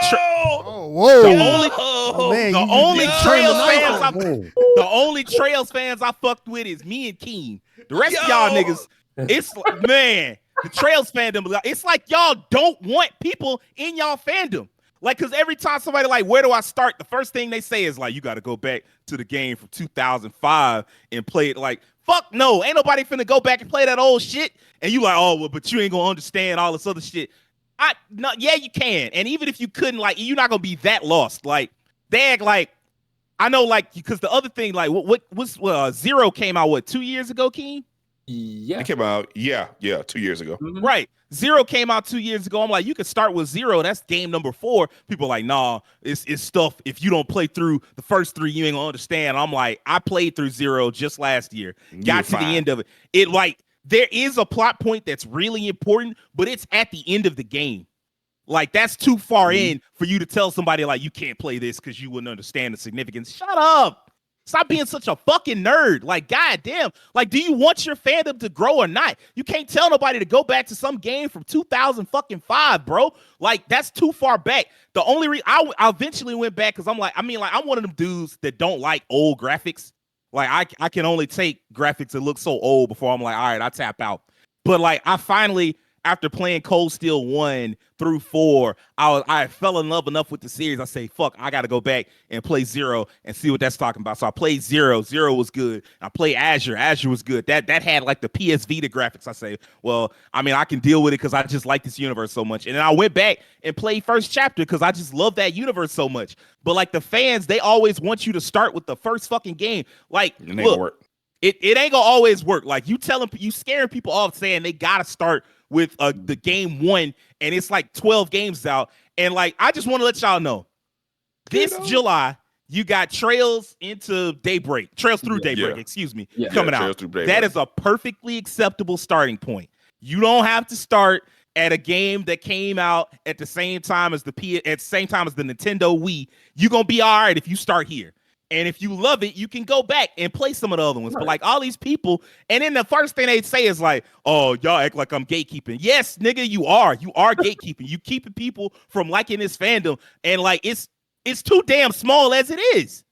the only Trails fans I fucked with is me and Keen. The rest of y'all niggas, it's man, the Trails fandom. It's like y'all don't want people in y'all fandom. Like, cause every time somebody like, where do I start? The first thing they say is like, you got to go back to the game from 2005 and play it. Like, fuck no, ain't nobody finna go back and play that old shit. And you like, oh well, but you ain't gonna understand all this other shit. Yeah, you can. And even if you couldn't, like, you're not gonna be that lost. Like, they act like, I know, like, because the other thing, like, what was Zero came out 2 years ago, Keen? Yeah, it came out 2 years ago. Mm-hmm. Right. Zero came out 2 years ago. I'm like, you can start with Zero. That's game number 4. People are like, nah, it's stuff. If you don't play through the first 3, you ain't gonna understand. I'm like, I played through Zero just last year. Got to the end of it. It like there is a plot point that's really important, but it's at the end of the game. Like that's too far in for you to tell somebody like you can't play this because you wouldn't understand the significance. Shut up. Stop being such a fucking nerd. Like, goddamn. Like, do you want your fandom to grow or not? You can't tell nobody to go back to some game from 2005, bro. Like, that's too far back. The only reason I eventually went back because I'm one of them dudes that don't like old graphics. Like, I can only take graphics that look so old before I'm like, all right, I tap out. But like, I finally, after playing Cold Steel 1 through 4, I fell in love enough with the series. I say, fuck, I got to go back and play Zero and see what that's talking about. So I played Zero. Zero was good. I played Azure. Azure was good. That had like the PS Vita graphics. I say, well, I mean, I can deal with it because I just like this universe so much. And then I went back and played First Chapter because I just love that universe so much. But like the fans, they always want you to start with the first fucking game. Like, look, it ain't gonna always work. Like you scaring people off saying they gotta start with the game 1, and it's like 12 games out. And like, I just want to let y'all know, this July, you got Trails through Daybreak, excuse me, coming out. That is a perfectly acceptable starting point. You don't have to start at a game that came out at the same time as the Nintendo Wii. You're gonna be all right if you start here. And if you love it, you can go back and play some of the other ones. Right. But like all these people, and then the first thing they say is like, oh, y'all act like I'm gatekeeping. Yes, nigga, you are. You are gatekeeping. You keeping people from liking this fandom. And like it's too damn small as it is.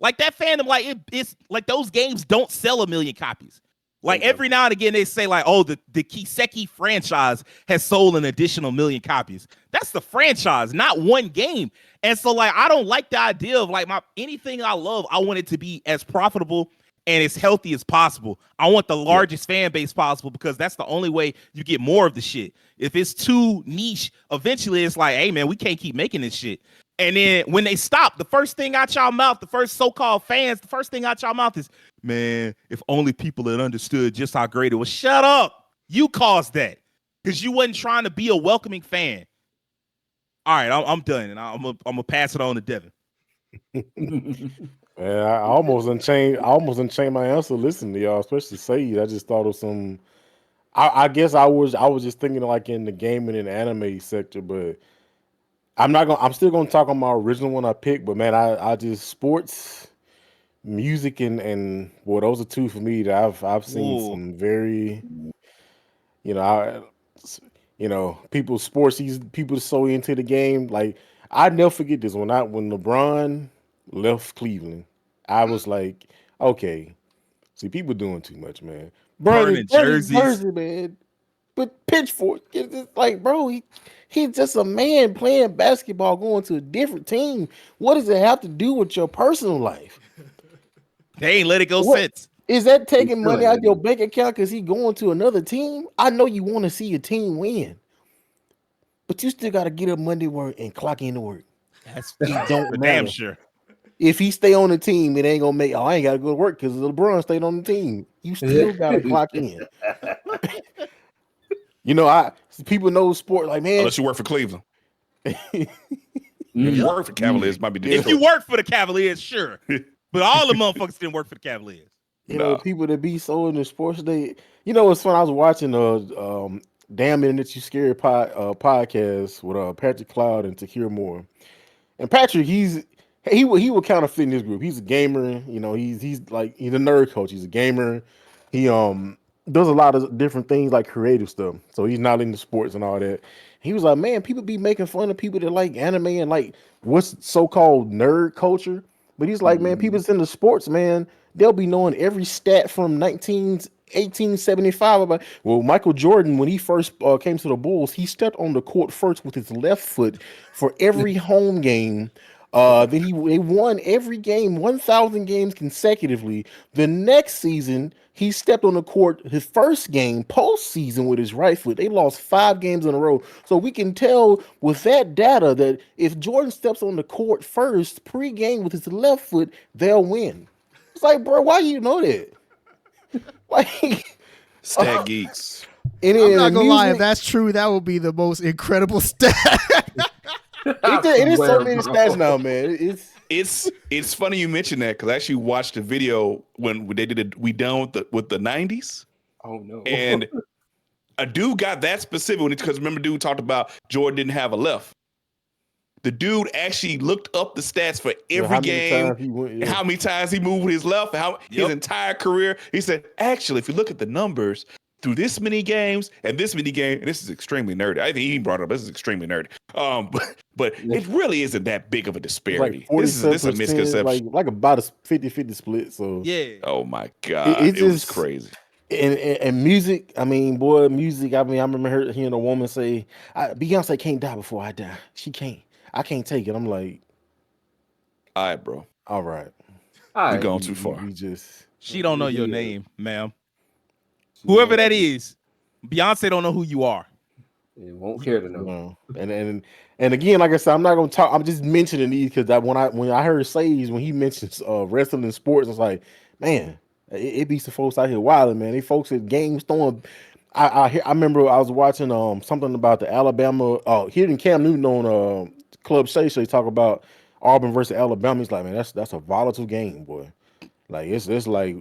Like that fandom, like it's like those games don't sell 1 million copies. Like every now and again, they say like, oh, the Kiseki franchise has sold an additional 1 million copies. That's the franchise, not one game. And so like, I don't like the idea of like anything I love, I want it to be as profitable and as healthy as possible. I want the largest fan base possible because that's the only way you get more of the shit. If it's too niche, eventually it's like, hey man, we can't keep making this shit. And then when they stop, the first thing out y'all mouth, the first so-called fans, the first thing out y'all mouth is, man, if only people had understood just how great it was. Shut up. You caused that because you wasn't trying to be a welcoming fan. All right, I'm done, and I'm gonna pass it on to Devin. I almost unchained my answer listening to y'all, especially Sage. I just thought of some. I guess I was just thinking like in the gaming and anime sector, but I'm still gonna talk on my original one I picked. But man, I just sports, music, and well, those are two for me that I've seen some very, people sports. These people are so into the game. Like I never forget this when LeBron left Cleveland. I was like, okay, see, people doing too much, man. Burning jerseys. Jersey, man. But pitchfork, it's just like, bro, he's just a man playing basketball, going to a different team. What does it have to do with your personal life? They ain't let it go since. Is that taking money out of your bank account because he going to another team? I know you want to see your team win, but you still got to get up Monday work and clock in to work. That's don't matter. damn sure. If he stay on the team, it ain't gonna make. Oh, I ain't got to go to work because LeBron stayed on the team. You still got to clock in. You know, people know sport like, man. Unless you work for Cleveland. If you work for Cavaliers, might be different. If you work for the Cavaliers, sure. But all the motherfuckers didn't work for the Cavaliers. You know, people that be so in the sports, you know, it's fun. I was watching Damn Internet You Scary podcast with Patrick Cloud and Tahir Moore. And Patrick, he would kind of fit in this group. He's a gamer, you know, he's a nerd coach. He's a gamer. He does a lot of different things like creative stuff. So he's not into sports and all that. He was like, man, people be making fun of people that like anime and like what's so-called nerd culture. But he's like, man, people that's into sports, man, they'll be knowing every stat from 1875 about. Well, Michael Jordan, when he first came to the Bulls, he stepped on the court first with his left foot for every home game. Then they won every game, 1,000 games consecutively. The next season, he stepped on the court his first game postseason with his right foot. They lost 5 games in a row. So we can tell with that data that if Jordan steps on the court first pre-game with his left foot, they'll win. It's like, bro, why you know that? Like, stat geeks. I'm not gonna lie, if that's true, that would be the most incredible stat. It is so many stats now, man. It's funny you mentioned that because I actually watched a video when they did it. We done with the 90s. Oh no! And a dude got that specific because remember, dude talked about Jordan didn't have a left. The dude actually looked up the stats for every game, how many times he moved with his left, his entire career. He said, actually, if you look at the numbers through this many games and this many games, and this is extremely nerdy. I think he brought it up. This is extremely nerdy. But it really isn't that big of a disparity. Like this is a misconception. Like about a 50-50 split. So yeah. Oh my God. It was crazy. And music, I mean, boy, music. I mean, I remember hearing a woman say, Beyonce can't die before I die. She can't. I can't take it. I'm like, all right, bro. All right. You're going too far. She don't know your name, ma'am. Whoever that is, Beyonce don't know who you are. It won't care to know. And again, like I said, I'm not gonna talk. I'm just mentioning these because when I heard Sage when he mentions wrestling and sports, I was like, man, it be some folks out here wilding, man. They folks at games throwing. I remember I was watching something about the Alabama. Here in Cam Newton on Club Shay talk about Auburn versus Alabama. He's like, man, that's a volatile game, boy. Like it's like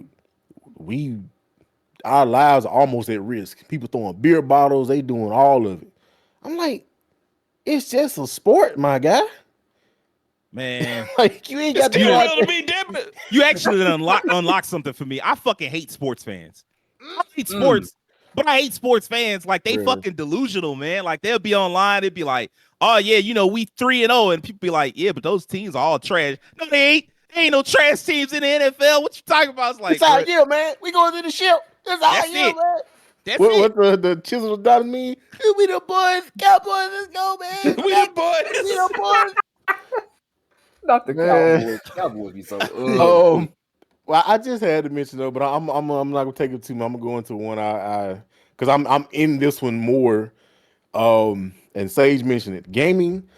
our lives are almost at risk. People throwing beer bottles, they doing all of it. I'm like, it's just a sport, my guy. Man, like you ain't got to be different. You actually unlock something for me. I fucking hate sports fans. I hate sports, but I hate sports fans. Like they fucking delusional, man. Like they'll be online, they'd be like, oh yeah, you know, we 3-0, and people be like, yeah, but those teams are all trash. No, they ain't. There ain't no trash teams in the NFL. What you talking about? It's like it's our year, man. We going to the ship. That's our year, man. That's what the chisel dot me? We the boys, Cowboys. Let's go, man. We the boys. We the boys. Not the Cowboys. Cowboys be so. Well, I just had to mention though, but I'm not gonna take it too much. I'm gonna go into one because I'm in this one more. And Sage mentioned it. Gaming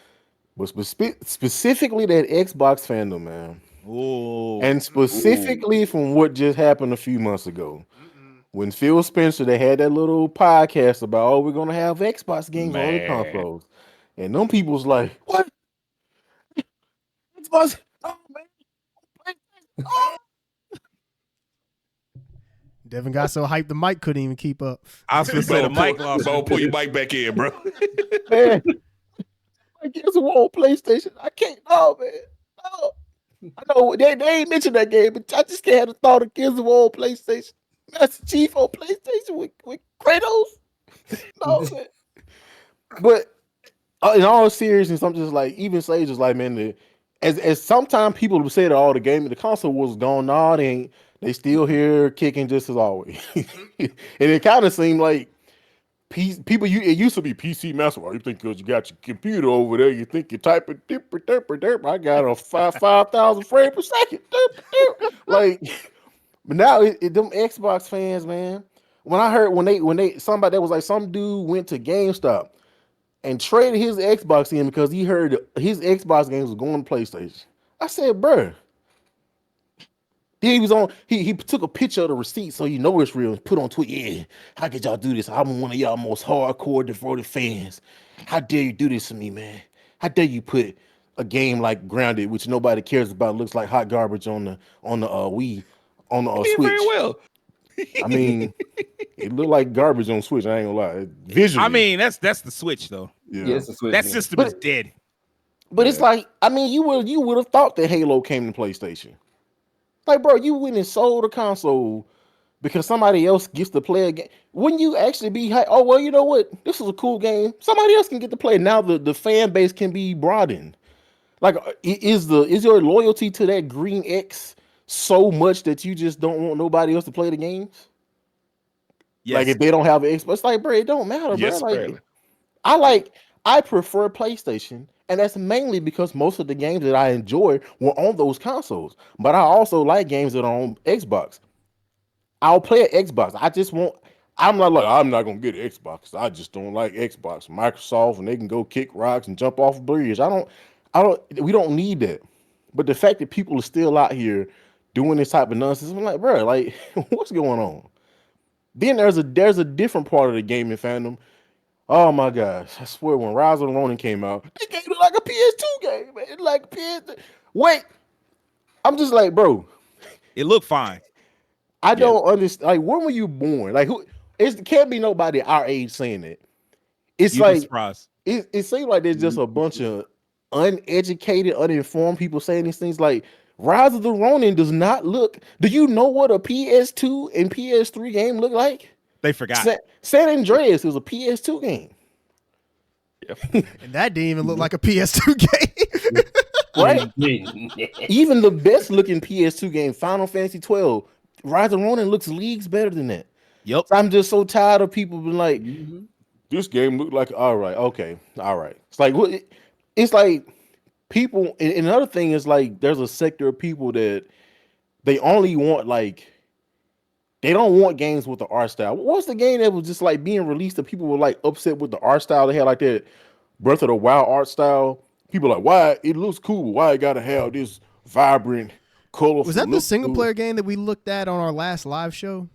was specifically that Xbox fandom, man. Ooh. And specifically from what just happened a few months ago. When Phil Spencer, they had that little podcast about, we're going to have Xbox games on the consoles. And them people was like, what? Xbox? Oh, man. Oh. Devin got so hyped the mic couldn't even keep up. I was going to say the mic lost. Pull your mic back in, bro. Man. I guess it was on PlayStation. I can't. Oh, man. Oh. I know they ain't mentioned that game, but I just can't have the thought of Gears of War on PlayStation. Master Chief on PlayStation with Kratos. No, man. But in all seriousness, I'm just like, even Sage is like, man, as sometimes people would say that all the game, the console was gone. No, they still here kicking just as always. And it kind of seemed like people, it used to be PC Master. Well, you think because you got your computer over there, you think you're typing derp. I got a 5,000 frames per second. Like, but now them Xbox fans, man. When I heard when somebody that was like some dude went to GameStop and traded his Xbox in because he heard his Xbox games was going to PlayStation. I said, bruh. He was on. He took a picture of the receipt so you know it's real. And put on Twitter. Yeah, how could y'all do this? I'm one of y'all most hardcore devoted fans. How dare you do this to me, man? How dare you put a game like Grounded, which nobody cares about, looks like hot garbage on the Wii, on the Switch. Very well. I mean, it looked like garbage on Switch. I ain't gonna lie. Visually, I mean, that's the Switch though. Yeah, it's the Switch. That system is dead. But it's like, I mean, you would have thought that Halo came to PlayStation. Like, bro, you went and sold a console because somebody else gets to play a game. Wouldn't you actually be, oh, well, you know what? This is a cool game. Somebody else can get to play. Now the fan base can be broadened. Like, is your loyalty to that green X so much that you just don't want nobody else to play the games? Yes. Like, if they don't have an Xbox, it's like, bro, it don't matter, bro. Like, I prefer PlayStation. And that's mainly because most of the games that I enjoy were on those consoles. But I also like games that are on Xbox. I'll play an Xbox. I'm not going to get an Xbox. I just don't like Xbox. Microsoft, and they can go kick rocks and jump off a bridge. We don't need that. But the fact that people are still out here doing this type of nonsense, I'm like, bro, like, what's going on? Then there's a different part of the gaming fandom. Oh my gosh! I swear, when Rise of the Ronin came out, this game looked like a PS2 game, man. Like PS2. Wait, I'm just like, bro. It looked fine. I don't understand. Like, when were you born? Like, who? It can't be nobody our age saying it. It's You'd like be surprised. It seems like there's just a bunch of uneducated, uninformed people saying these things. Like, Rise of the Ronin does not look. Do you know what a PS2 and PS3 game look like? They forgot. San Andreas is a PS2 game. Yep. And that didn't even look like a PS2 game. Right? Even the best looking PS2 game, Final Fantasy 12, Rise of Ronin looks leagues better than that. Yep. So I'm just so tired of people being like, this game looked like, all right, okay, all right. It's like, it's like people, and another thing is like, there's a sector of people that they only want like, they don't want games with the art style. What's the game that was just like being released that people were like upset with the art style? They had like that Breath of the Wild art style. People like, why it looks cool? Why it gotta have this vibrant, colorful? Was that the single player game that we looked at on our last live show?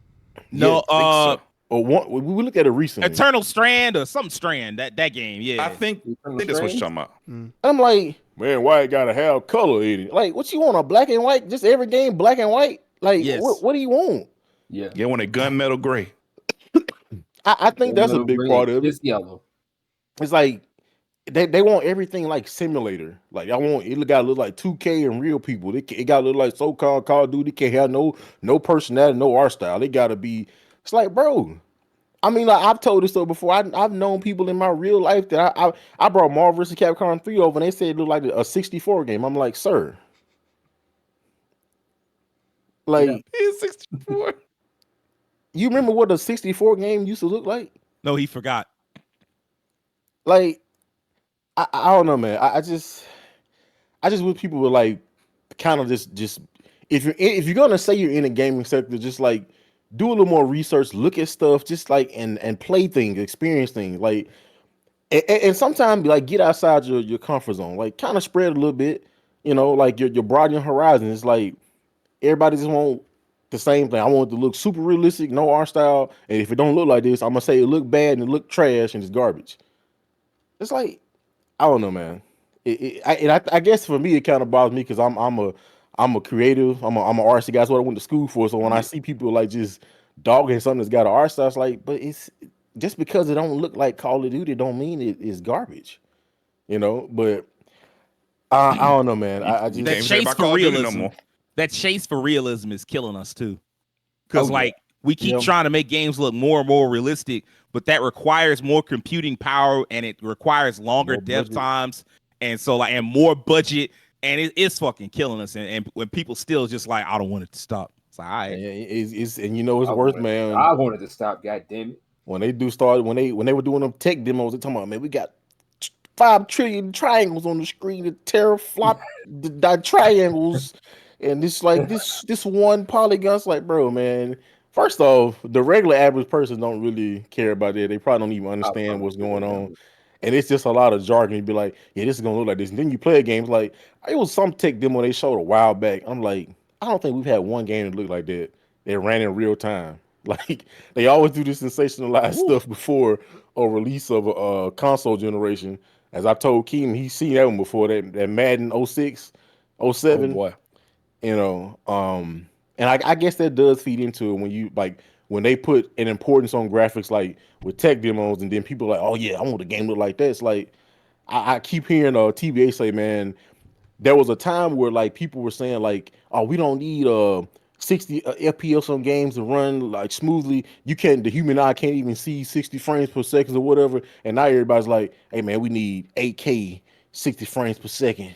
No, so. We looked at it recently. Eternal Strand or some Strand. That game, yeah. I think that's what you're talking about. I'm like, man, why it gotta have color in it? Like, what you want, a black and white? Just every game black and white? Like, yes. What do you want? Yeah, want a gunmetal gray. I think that's a big part of it. It's yellow. It's like they want everything like simulator. Like, I want it gotta look like 2K and real people. It gotta look like so-called Call of Duty. Can't have no personality, no art style. They gotta be. It's like, bro. I mean, like, I've told this story before. I've known people in my real life that I brought Marvel vs. Capcom 3 over, and they said it looked like a 64 game. I'm like, sir. Like, it's 64. You remember what a 64 game used to look like? No, he forgot. Like, I don't know, man. I just wish people would like kind of just if you're gonna say you're in a gaming sector, just like do a little more research, look at stuff, just like and play things, experience things, like and sometimes like get outside your comfort zone, like kind of spread a little bit, you know, like your broaden your horizons. It's like everybody just want the same thing. I want it to look super realistic, no art style. And if it don't look like this, I'm gonna say it look bad and it look trash and it's garbage. It's like, I don't know, man. I guess for me it kind of bothers me because I'm a creative. I'm an artist guy. That's what I went to school for. So when I see people like just dogging something that's got an art style, it's like, but it's just because it don't look like Call of Duty don't mean it is garbage, you know. But I don't know, man. I just that chase for realism. That chase for realism is killing us too. Because like We keep trying to make games look more and more realistic, but that requires more computing power and it requires longer dev times, and so and more budget, and it's fucking killing us. And when people still just like, I don't want it to stop. It's like, all right. And you know it's worse, man. I wanted to stop. God damn it! When they were doing them tech demos, they talking about, man, we got 5 trillion triangles on the screen, the teraflop the triangles, and this one polygon's like, bro, man. First off, the regular average person don't really care about it. They probably don't even understand what's going on. And it's just a lot of jargon. You'd be like, yeah, this is gonna look like this. And then you play a game like it was some tech demo they showed a while back. I'm like, I don't think we've had one game that looked like that. They ran in real time. Like they always do this sensationalized stuff before a release of a console generation. As I told Keem, he's seen that one before, that Madden 06, 07. Oh boy. You know, and I guess that does feed into it when they put an importance on graphics, like with tech demos, and then people are like, oh yeah, I want a game look like that. It's like I keep hearing TBA say, man, there was a time where like people were saying like, oh, we don't need 60 FPS on games to run like smoothly. The human eye can't even see 60 frames per second or whatever. And now everybody's like, hey man, we need 8K 60 frames per second.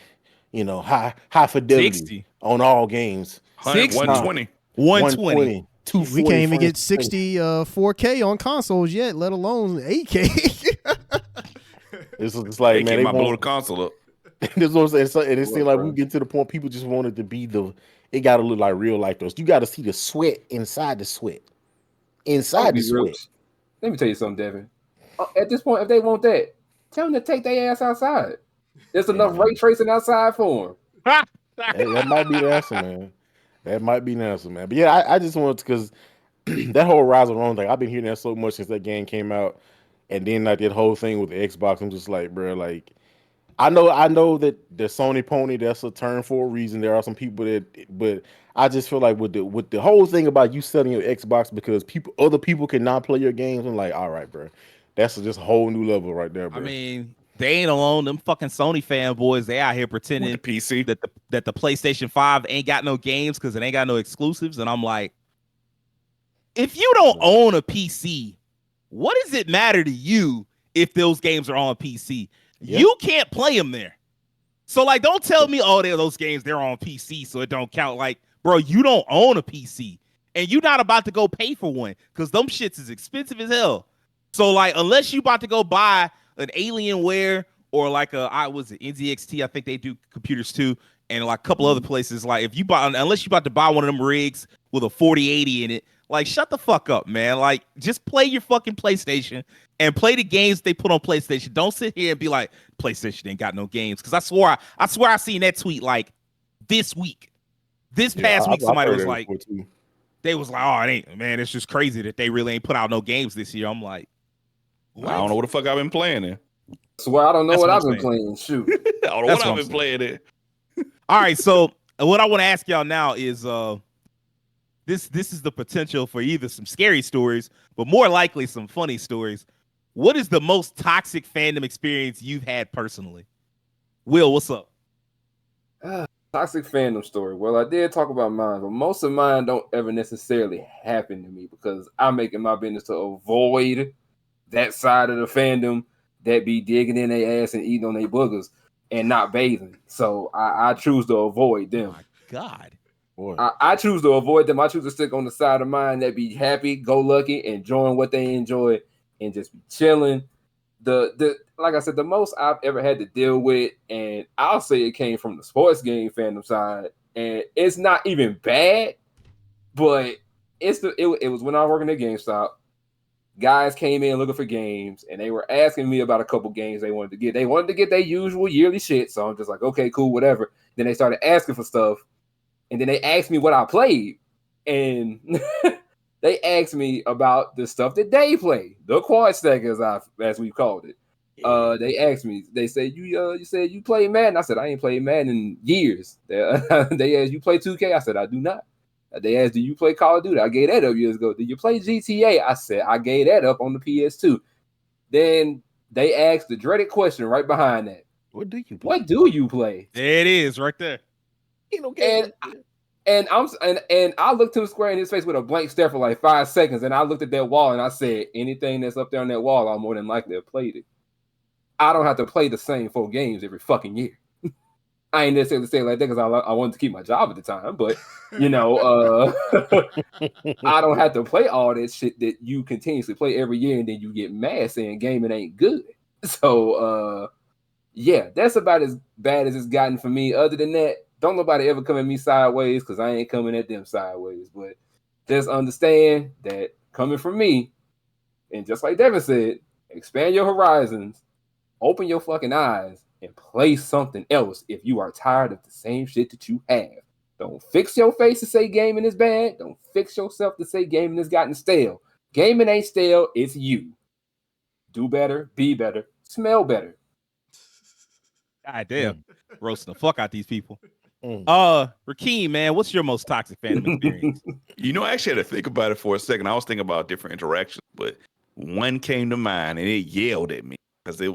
You know, high fidelity 60 on all games. 120. 120. We can't even get 60 4K on consoles yet, let alone 8K. It's like, man, they might blow the console up. This is what I'm saying. So, and it seems like we get to the point people just wanted to be it got to look like real life though. You got to see the sweat inside the sweat. Inside the sweat. Let me tell you something, Devin. At this point, if they want that, tell them to take their ass outside. There's enough ray tracing outside for them. That might be the answer, man. That might be the answer, man. But yeah, I just wanted to, because that whole Rise of Rome thing, I've been hearing that so much since that game came out, and then like that whole thing with the Xbox, I'm just like, bro, like I know that the Sony pony, that's a term for a reason. There are some people but I just feel like with the whole thing about you selling your Xbox because other people cannot play your games, I'm like, all right, bro, that's just a whole new level right there, bro. I mean, they ain't alone. Them fucking Sony fanboys, they out here pretending PC that the PlayStation 5 ain't got no games because it ain't got no exclusives. And I'm like, if you don't own a PC, what does it matter to you if those games are on PC? Yep. You can't play them there. So like, don't tell me, oh, those games, they're on PC, so it don't count. Like, bro, you don't own a PC and you're not about to go pay for one because them shits is expensive as hell. So like, unless you about to go buy an Alienware or like NZXT, I think they do computers too, and like a couple other places. Like if you unless you about to buy one of them rigs with a 4080 in it, like shut the fuck up, man. Like just play your fucking PlayStation and play the games they put on PlayStation. Don't sit here and be like PlayStation ain't got no games, because I swear I seen that tweet like this past week. Somebody was like, they was like, oh, it ain't, man, it's just crazy that they really ain't put out no games this year. I'm like, what? I don't know what the fuck I've been playing in. So I don't know what I've been playing. Shoot. I don't know what I've been playing in. All right, so what I want to ask y'all now is this is the potential for either some scary stories, but more likely some funny stories. What is the most toxic fandom experience you've had personally? Will, what's up? Toxic fandom story. Well, I did talk about mine, but most of mine don't ever necessarily happen to me because I'm making my business to avoid that side of the fandom that be digging in their ass and eating on their boogers and not bathing. So I choose to avoid them. Oh my God. I choose to avoid them. I choose to stick on the side of mine that be happy, go lucky, enjoying what they enjoy, and just be chilling. The like I said, the most I've ever had to deal with, and I'll say it came from the sports game fandom side, and it's not even bad, but it was when I was working at GameStop. Guys came in looking for games, and they were asking me about a couple games they wanted to get. They wanted to get their usual yearly shit, so I'm just like, okay, cool, whatever. Then they started asking for stuff, and then they asked me what I played, and they asked me about the stuff that they play, the quad stack as we called it. They asked me, they said, you said you play Madden. I said, I ain't played Madden in years. They asked, you play 2K? I said, I do not. They asked, do you play Call of Duty? I gave that up years ago. Did you play GTA? I said, I gave that up on the PS2. Then they asked the dreaded question right behind that. What do you play? What do you play? There it is right there. And And I looked him square in his face with a blank stare for like 5 seconds, and I looked at that wall and I said, anything that's up there on that wall, I'll more than likely have played it. I don't have to play the same 4 games every fucking year. I ain't necessarily saying like that because I wanted to keep my job at the time, but I don't have to play all that shit that you continuously play every year, and then you get mad saying gaming ain't good. So yeah, that's about as bad as it's gotten for me. Other than that, don't nobody ever come at me sideways because I ain't coming at them sideways. But just understand that coming from me, and just like Devin said, expand your horizons, open your fucking eyes, and play something else if you are tired of the same shit that you have. Don't fix your face to say gaming is bad. Don't fix yourself to say gaming has gotten stale. Gaming ain't stale, it's you. Do better, be better, smell better. God damn. Roasting the fuck out these people. Rakeem, man, what's your most toxic fandom experience? You know, I actually had to think about it for a second. I was thinking about different interactions, but one came to mind and it yelled at me because it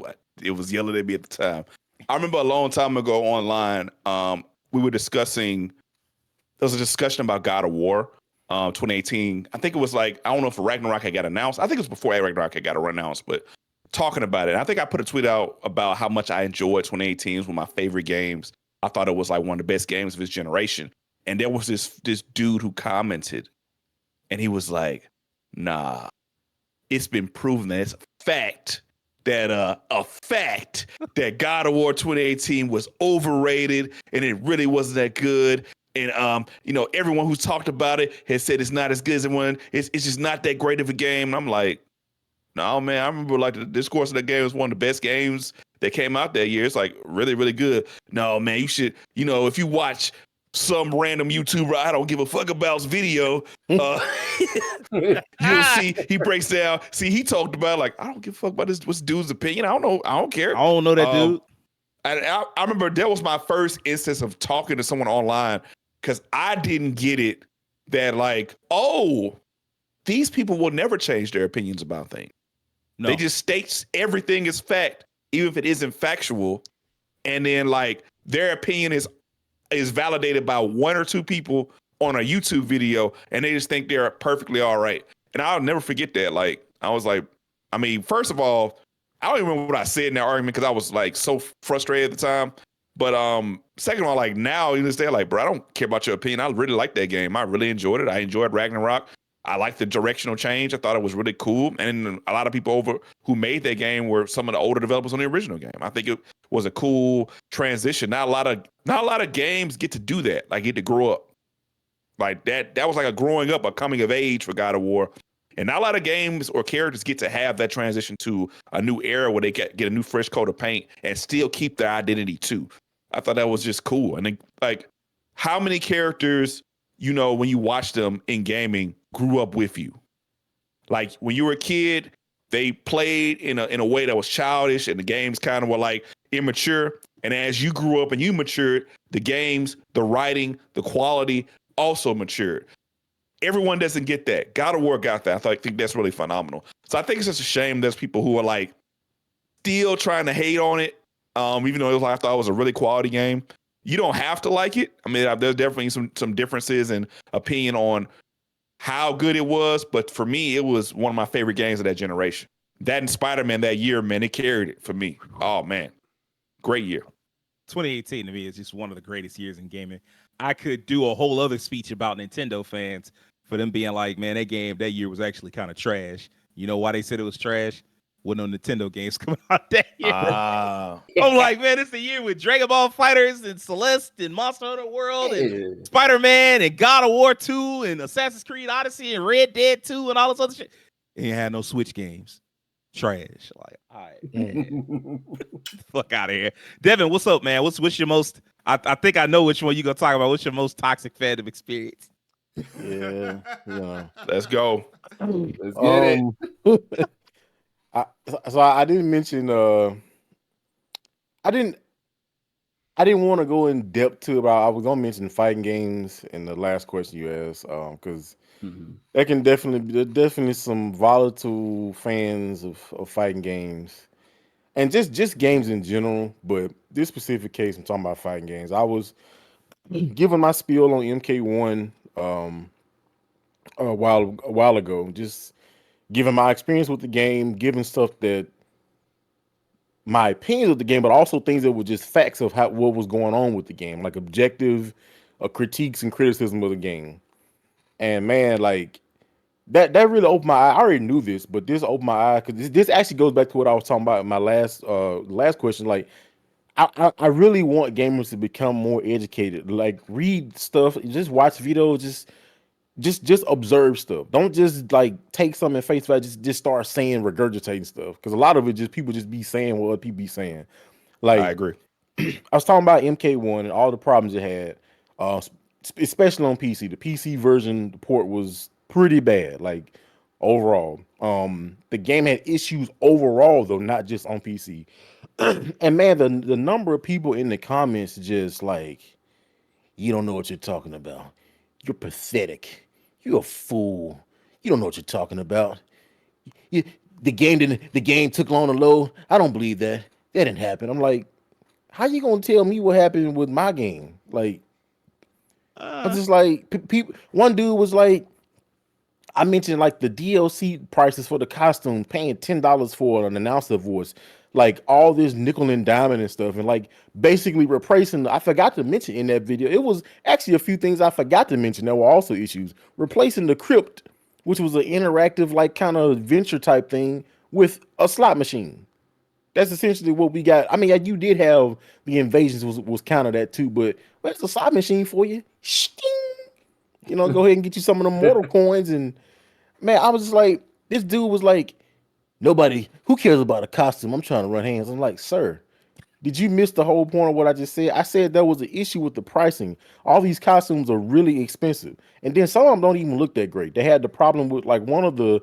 was yelling at me at the time. I remember a long time ago online, we were discussing, there was a discussion about God of War 2018. I think it was like, I don't know if Ragnarok had got announced. I think it was before Ragnarok had got announced, but talking about it. I think I put a tweet out about how much I enjoyed 2018. It was one of my favorite games. I thought it was like one of the best games of his generation. And there was this dude who commented, and he was like, nah, it's been proven that it's a fact that God of War 2018 was overrated and it really wasn't that good. And everyone who's talked about it has said it's not as good as everyone. It's just not that great of a game. And I'm like, no, man, I remember like the discourse of that game was one of the best games that came out that year. It's like really, really good. No, man, you should, if you watch some random YouTuber I don't give a fuck about's video, you'll see he breaks down. See, he talked about like, I don't give a fuck about this dude's opinion. I don't know. I don't care. I don't know that dude. I remember that was my first instance of talking to someone online because I didn't get it that like, oh, these people will never change their opinions about things. No. They just state everything is fact, even if it isn't factual. And then like their opinion is validated by 1 or 2 people on a YouTube video, and they just think they're perfectly all right. And I'll never forget that. Like, I was like, I mean, first of all, I don't even remember what I said in that argument because I was like so frustrated at the time. But second of all, like now you understand, like, bro, I don't care about your opinion. I really liked that game. I really enjoyed it. I enjoyed Ragnarok. I liked the directional change. I thought it was really cool. And a lot of people who made that game were some of the older developers on the original game. I think it was a cool transition. Not a lot of games get to do that. Like get to grow up. Like that was like a growing up, a coming of age for God of War. And not a lot of games or characters get to have that transition to a new era where they get a new fresh coat of paint and still keep their identity too. I thought that was just cool. And then, like, how many characters, when you watch them in gaming, grew up with you? Like when you were a kid, they played in a way that was childish, and the games kind of were like immature. And as you grew up and you matured, the games, the writing, the quality also matured. Everyone doesn't get that. God of War got that. I think that's really phenomenal. So I think it's just a shame there's people who are like still trying to hate on it, even though I thought it was a really quality game. You don't have to like it. I mean, there's definitely some differences in opinion on how good it was, but for me, it was one of my favorite games of that generation. That and Spider-Man that year, man, it carried it for me. Oh, man. Great year. 2018 to me is just one of the greatest years in gaming. I could do a whole other speech about Nintendo fans for them being like, man, that year was actually kind of trash. You know why they said it was trash? Wasn't no Nintendo games coming out that year. I'm like, man, it's the year with Dragon Ball Fighters and Celeste and Monster Hunter World and Spider-Man and God of War 2 and Assassin's Creed Odyssey and Red Dead 2 and all this other shit. And you had no Switch games. Trash. Like, all right, man. Fuck out of here. Devin, what's up, man? What's your most, I think I know which one you're going to talk about. What's your most toxic fandom experience? Yeah. Let's go. Let's get it. I didn't mention I didn't want to go in depth to about. I was gonna mention fighting games in the last question you asked, because there can definitely some volatile fans of fighting games, and just games in general. But this specific case, I'm talking about fighting games. I was giving my spiel on MK1 a while ago, just giving my experience with the game, giving stuff that my opinions of the game, but also things that were just facts of what was going on with the game, like objective critiques and criticism of the game. And man, like that really opened my eye. I already knew this, but this opened my eye because this actually goes back to what I was talking about in my last question. Like I really want gamers to become more educated. Like read stuff, just watch videos, just observe stuff. Don't just like take something in face value. Just start saying regurgitating stuff because a lot of it just people just be saying what other people be saying. Like I agree. I was talking about MK1 and all the problems it had, especially on PC. The PC version, the port was pretty bad, like overall. The game had issues overall, though, not just on PC. And man, the number of people in the comments just like, you don't know what you're talking about. You're pathetic. You're a fool. You don't know what you're talking about. You, the game took long to load. I don't believe that. That didn't happen. I'm like, how you gonna tell me what happened with my game? Like, I just like people. One dude was like, I mentioned like the DLC prices for the costume, paying $10 for an announcer voice, like all this nickel and diamond and stuff, and like basically replacing. I forgot to mention in that video. It was actually a few things I forgot to mention that were also issues. Replacing the crypt, which was an interactive like kind of adventure type thing, with a slot machine. That's essentially what we got. I mean, you did have the invasions was kind of that too, but where's the slot machine for you? Sting! You know, go ahead and get you some of the mortal coins. And man, I was just like, this dude was like, nobody, who cares about a costume? I'm trying to run hands. I'm like, sir, did you miss the whole point of what I just said? I said there was an issue with the pricing. All these costumes are really expensive. And then some of them don't even look that great. They had the problem with like one of the,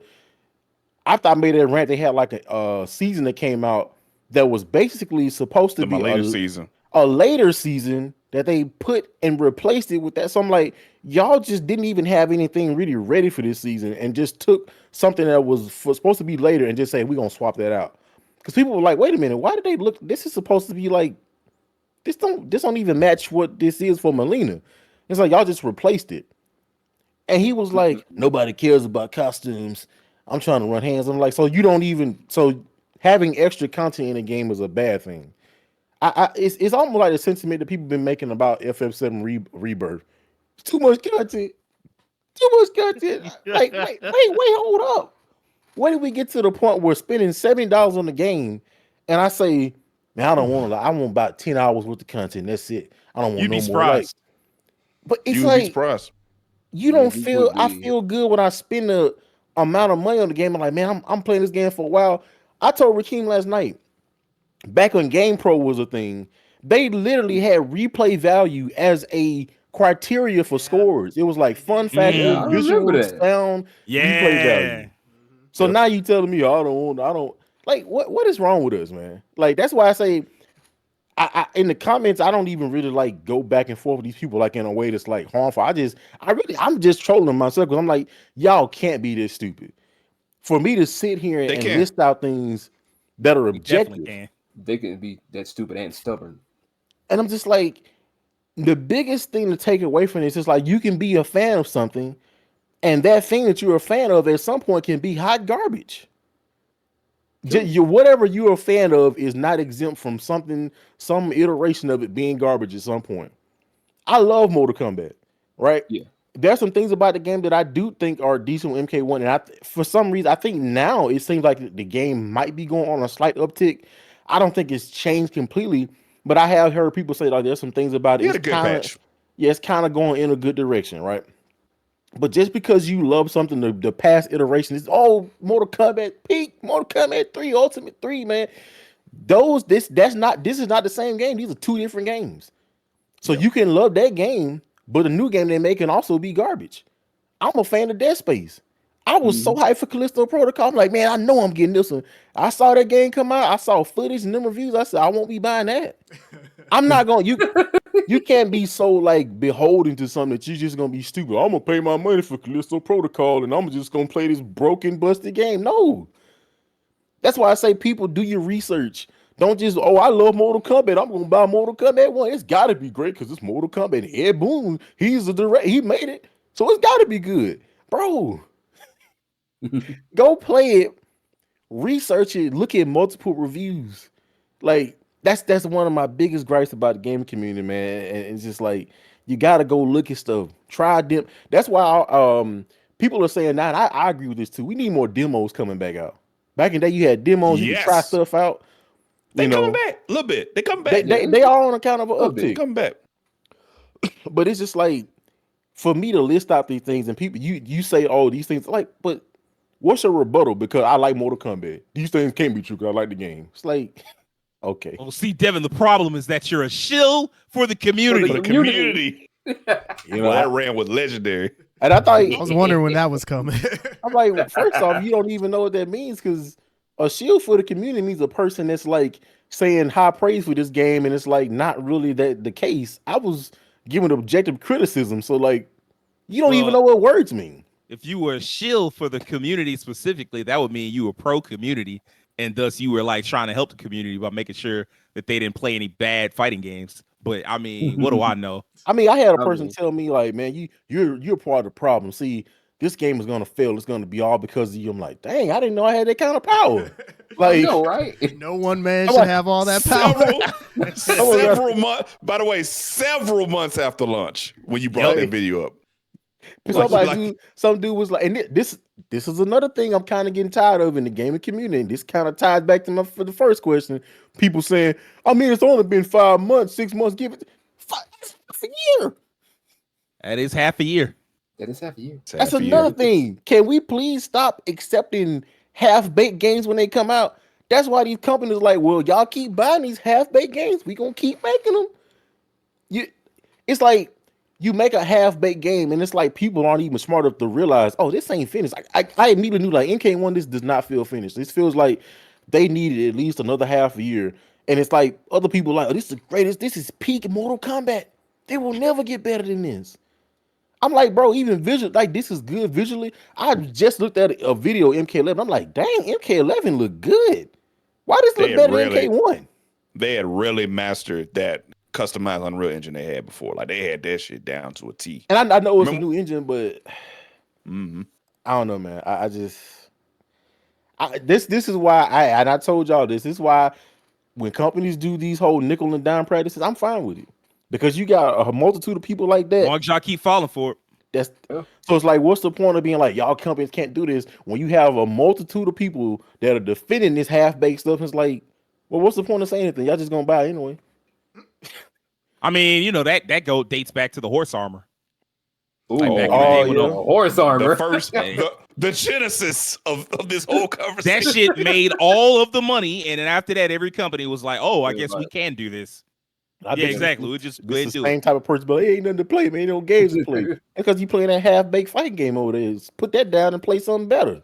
after I made that rant, they had like a season that came out that was basically supposed to be a later season that they put and replaced it with that. So I'm like, y'all just didn't even have anything really ready for this season and just took something that was supposed to be later and just say, we're going to swap that out. Because people were like, wait a minute, why did they look? This is supposed to be like, this don't even match what this is for Melina. It's like, y'all just replaced it. And he was like, nobody cares about costumes. I'm trying to run hands. I'm like, so you don't even, so having extra content in a game is a bad thing. It's almost like the sentiment that people have been making about FF7 Rebirth. Too much content. Too much content. Like, wait, hold up. When did we get to the point where spending $70 on the game and I say, man, I don't want to, I want about 10 hours worth of content. That's it. I don't want no more. Like, but it's like, you don't feel, I feel good when I spend the amount of money on the game. I'm like, man, I'm playing this game for a while. I told Rakeem last night, back when GamePro was a thing, they literally had replay value as a criteria for scores. It was like fun factor, visual, sound, replay value. So now you telling me, I don't like what is wrong with us, man? Like that's why I say, I in the comments, I don't even really like go back and forth with these people like in a way that's like harmful. I'm just trolling myself because I'm like, y'all can't be this stupid. For me to sit here and list out things that are objective, they can be that stupid and stubborn. And I'm just like, the biggest thing to take away from this is like you can be a fan of something, and that thing that you're a fan of at some point can be hot garbage. Whatever you're a fan of is not exempt from some iteration of it being garbage at some point. I love Mortal Kombat, right? Yeah. There's some things about the game that I do think are decent with MK1, and for some reason, I think now it seems like the game might be going on a slight uptick. I don't think it's changed completely, but I have heard people say like there's some things about it. It's a good patch. Yeah, it's kind of going in a good direction, right? But just because you love something, the past iteration is Mortal Kombat peak, Mortal Kombat 3, Ultimate 3, man. This is not the same game. These are two different games. So you can love that game, but the new game they make can also be garbage. I'm a fan of Dead Space. I was so hyped for Callisto Protocol. I'm like, man, I know I'm getting this one. I saw that game come out. I saw footage and them reviews. I said, I won't be buying that. I'm not going. You can't be so like beholden to something that you're just gonna be stupid. I'm gonna pay my money for Callisto Protocol and I'm just gonna play this broken, busted game. No. That's why I say people do your research. Don't just, oh, I love Mortal Kombat. I'm gonna buy Mortal Kombat 1. It's gotta be great because it's Mortal Kombat. Ed Boon, he's the director, he made it. So it's gotta be good. Bro. Go play it, research it, look at multiple reviews. Like that's one of my biggest gripes about the gaming community, man. And it's just like you gotta go look at stuff. Try them. That's why people are saying now, I agree with this too. We need more demos coming back out. Back in the day, you had demos, you could try stuff out. They coming back a little bit. They come back. They are on account of an uptick. They come back. But it's just like for me to list out these things and people you say, oh, these things like, but what's your rebuttal? Because I like Mortal Kombat. These things can't be true because I like the game. It's like, okay. Well, see, Devin, the problem is that you're a shill for the community. For the community. You know, that ran with legendary. And I thought I was wondering when that was coming. I'm like, well, first off, you don't even know what that means because a shield for the community means a person that's like saying high praise for this game, and it's like not really that the case. I was giving objective criticism, so like you don't even know what words mean. If you were a shill for the community specifically, that would mean you were pro community, and thus you were like trying to help the community by making sure that they didn't play any bad fighting games. But I mean, what do I know? I mean, I had a person tell me like, man, you're part of the problem. See, this game is gonna fail. It's gonna be all because of you. I'm like, dang, I didn't know I had that kind of power. Like, no, right? No one man should have all that power. Several months. By the way, several months after launch when you brought that video up. Some dude was like, and this is another thing I'm kind of getting tired of in the gaming community. And this kind of ties back to for the first question. People saying, I mean, it's only been 5 months, 6 months. Give it half a year. That is half a year. That is half a year. That's another thing. Can we please stop accepting half-baked games when they come out? That's why these companies are like, well, y'all keep buying these half-baked games. We gonna keep making them. It's like you make a half-baked game, and it's like people aren't even smart enough to realize, oh, this ain't finished. I immediately knew like MK1, this does not feel finished. This feels like they needed at least another half a year. And it's like other people like, oh, this is the greatest. This is peak Mortal Kombat. They will never get better than this. I'm like, bro, even visual, like this is good visually. I just looked at a video of MK11. I'm like, dang, MK11 look good. Why does it look better than MK1? They had really mastered that customized Unreal Engine they had before. Like they had that shit down to a T. And I know it's a new engine, but I don't know, man. This is why I told y'all this. This is why when companies do these whole nickel and dime practices, I'm fine with it. Because you got a multitude of people like that. As long as y'all keep falling for it. So it's like, what's the point of being like, y'all companies can't do this when you have a multitude of people that are defending this half-baked stuff? It's like, well, what's the point of saying anything? Y'all just gonna buy it anyway. I mean, you know, that dates back to the horse armor. Ooh, horse armor. The first, the genesis of this whole conversation. That shit made all of the money, and then after that, every company was like, "Oh, I guess we can do this." Yeah, exactly. We just go ahead and do it. Same type of person, but ain't nothing to play, man. Ain't no games to play. Because you playing that half-baked fighting game over there. Put that down and play something better.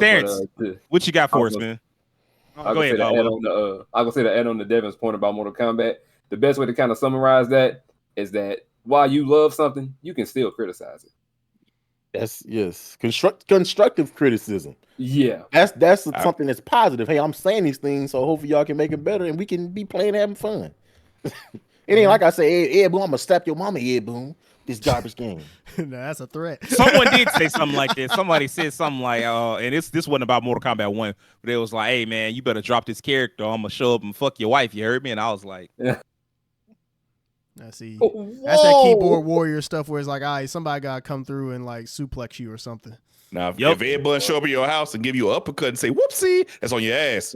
Terrence, what you got for us, man? I'm gonna say to add on to Devin's point about Mortal Kombat. The best way to kind of summarize that is that while you love something, you can still criticize it. Yes, constructive criticism. Yeah, that's something that's positive. Hey, I'm saying these things, so hopefully y'all can make it better, and we can be playing, having fun. It ain't like I say, Ed Boon, I'm gonna slap your mama, Ed Boon. This garbage game. No, that's a threat. Someone did say something like this. Somebody said something like, and this wasn't about Mortal Kombat 1, but it was like, hey man, you better drop this character. I'm gonna show up and fuck your wife. You heard me? And I was like, yeah. I see. That's that keyboard warrior stuff where it's like, all right, somebody gotta come through and like suplex you or something. Now, if Ed Boon show up at your house and give you an uppercut and say, whoopsie, that's on your ass.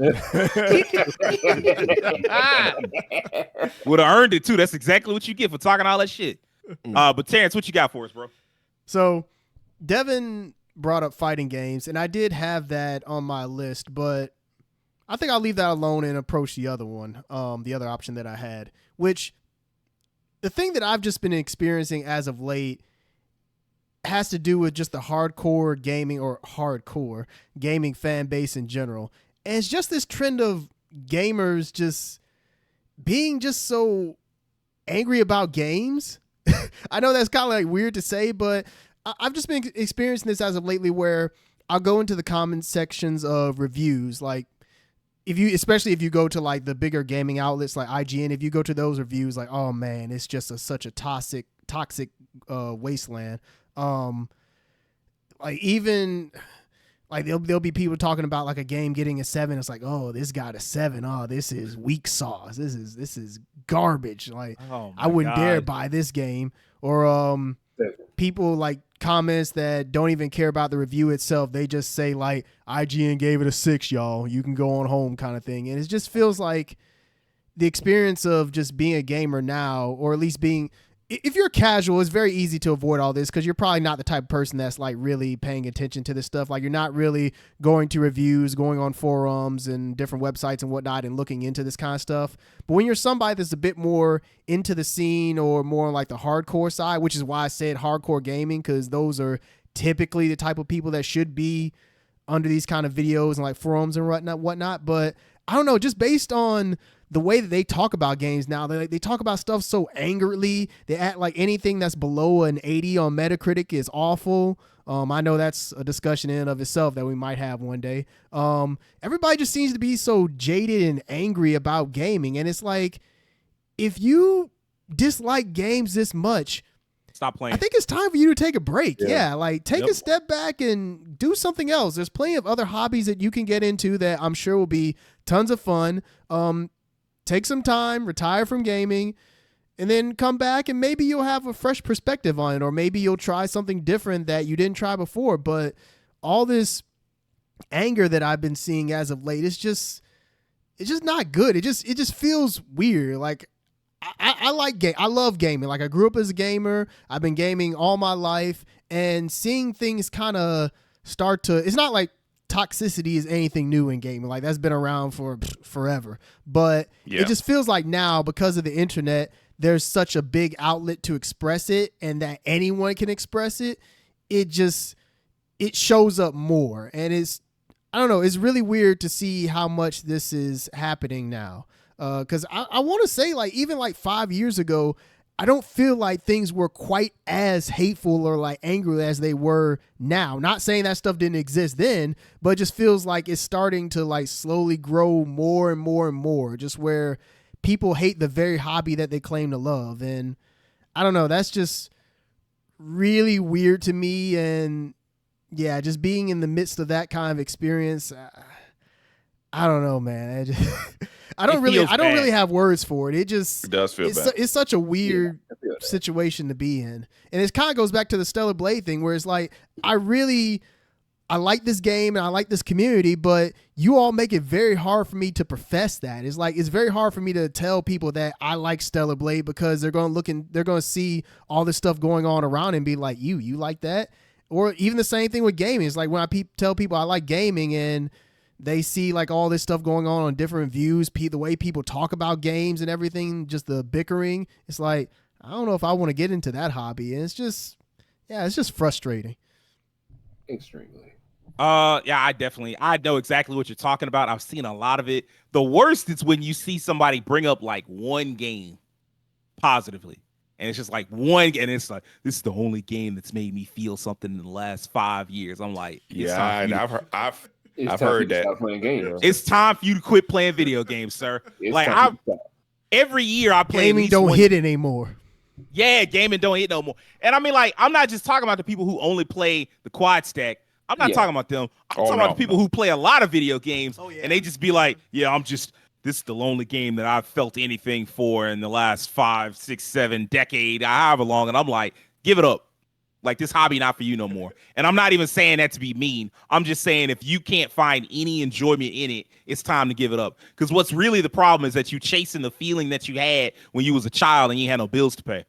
Would have earned it too. That's exactly what you get for talking all that shit. But Terrence, what you got for us, bro? So Devin brought up fighting games, and I did have that on my list, but I think I'll leave that alone and approach the other one, the other option that I had, which the thing that I've just been experiencing as of late has to do with just the hardcore gaming fan base in general. And it's just this trend of gamers just being just so angry about games. I know that's kind of like weird to say, but I've just been experiencing this as of lately where I'll go into the comment sections of reviews. Like especially if you go to like the bigger gaming outlets like IGN, if you go to those reviews, like, oh man, it's just such a toxic wasteland. Like even like there'll be people talking about like a game getting a 7. It's like, oh, this got a 7. Oh, this is weak sauce. This is garbage. Like, I wouldn't dare buy this game. Or people like comments that don't even care about the review itself. They just say like, IGN gave it a 6, y'all. You can go on home, kind of thing. And it just feels like the experience of just being a gamer now, or at least being, if you're casual, it's very easy to avoid all this because you're probably not the type of person that's like really paying attention to this stuff. Like, you're not really going to reviews, going on forums and different websites and whatnot and looking into this kind of stuff. But when you're somebody that's a bit more into the scene or more on like the hardcore side, which is why I said hardcore gaming, because those are typically the type of people that should be under these kind of videos and like forums and whatnot. But I don't know, just based on the way that they talk about games now, they talk about stuff so angrily. They act like anything that's below an 80 on Metacritic is awful. I know that's a discussion in and of itself that we might have one day. Everybody just seems to be so jaded and angry about gaming. And it's like, if you dislike games this much, stop playing. I think it's time for you to take a break. Yeah, like take a step back and do something else. There's plenty of other hobbies that you can get into that I'm sure will be tons of fun. Take some time, retire from gaming, and then come back and maybe you'll have a fresh perspective on it, or maybe you'll try something different that you didn't try before. But all this anger that I've been seeing as of late, it's just not good. It just feels weird. Like, I like game. I love gaming. Like, I grew up as a gamer. I've been gaming all my life, and seeing things kind of start to, it's not like toxicity is anything new in gaming. Like, that's been around for forever. But it just feels like now, because of the internet, there's such a big outlet to express it, and that anyone can express it. It shows up more. And I don't know, it's really weird to see how much this is happening now. Because I want to say, like, even like 5 years ago, I don't feel like things were quite as hateful or like angry as they were now. Not saying that stuff didn't exist then, but it just feels like it's starting to like slowly grow more and more and more, just where people hate the very hobby that they claim to love. And I don't know, that's just really weird to me. And yeah, just being in the midst of that kind of experience, I don't know, man. I don't really have words for it. It does feel bad. It's such a weird situation to be in. And it kind of goes back to the Stellar Blade thing, where it's like, I like this game and I like this community, but you all make it very hard for me to profess that. It's like, it's very hard for me to tell people that I like Stellar Blade, because they're going to see all this stuff going on around and be like, you like that? Or even the same thing with gaming. It's like, when I tell people I like gaming and they see like all this stuff going on different views, the way people talk about games and everything, just the bickering. It's like, I don't know if I want to get into that hobby. And it's just frustrating. Extremely. I know exactly what you're talking about. I've seen a lot of it. The worst is when you see somebody bring up like one game positively, and it's just like one, and it's like, this is the only game that's made me feel something in the last 5 years. I'm like, I've heard that. Playing games. It's time for you to quit playing video games, sir. Like, every year I play. Gaming don't hit anymore. Yeah, gaming don't hit no more. And I mean, like, I'm not just talking about the people who only play the quad stack. I'm not talking about them. I'm talking about the people who play a lot of video games, and they just be like, yeah, this is the only game that I've felt anything for in the last 5, 6, 7 decade, however long. And I'm like, give it up. Like, this hobby not for you no more. And I'm not even saying that to be mean. I'm just saying, if you can't find any enjoyment in it, it's time to give it up. Because what's really the problem is that you chasing the feeling that you had when you was a child and you had no bills to pay.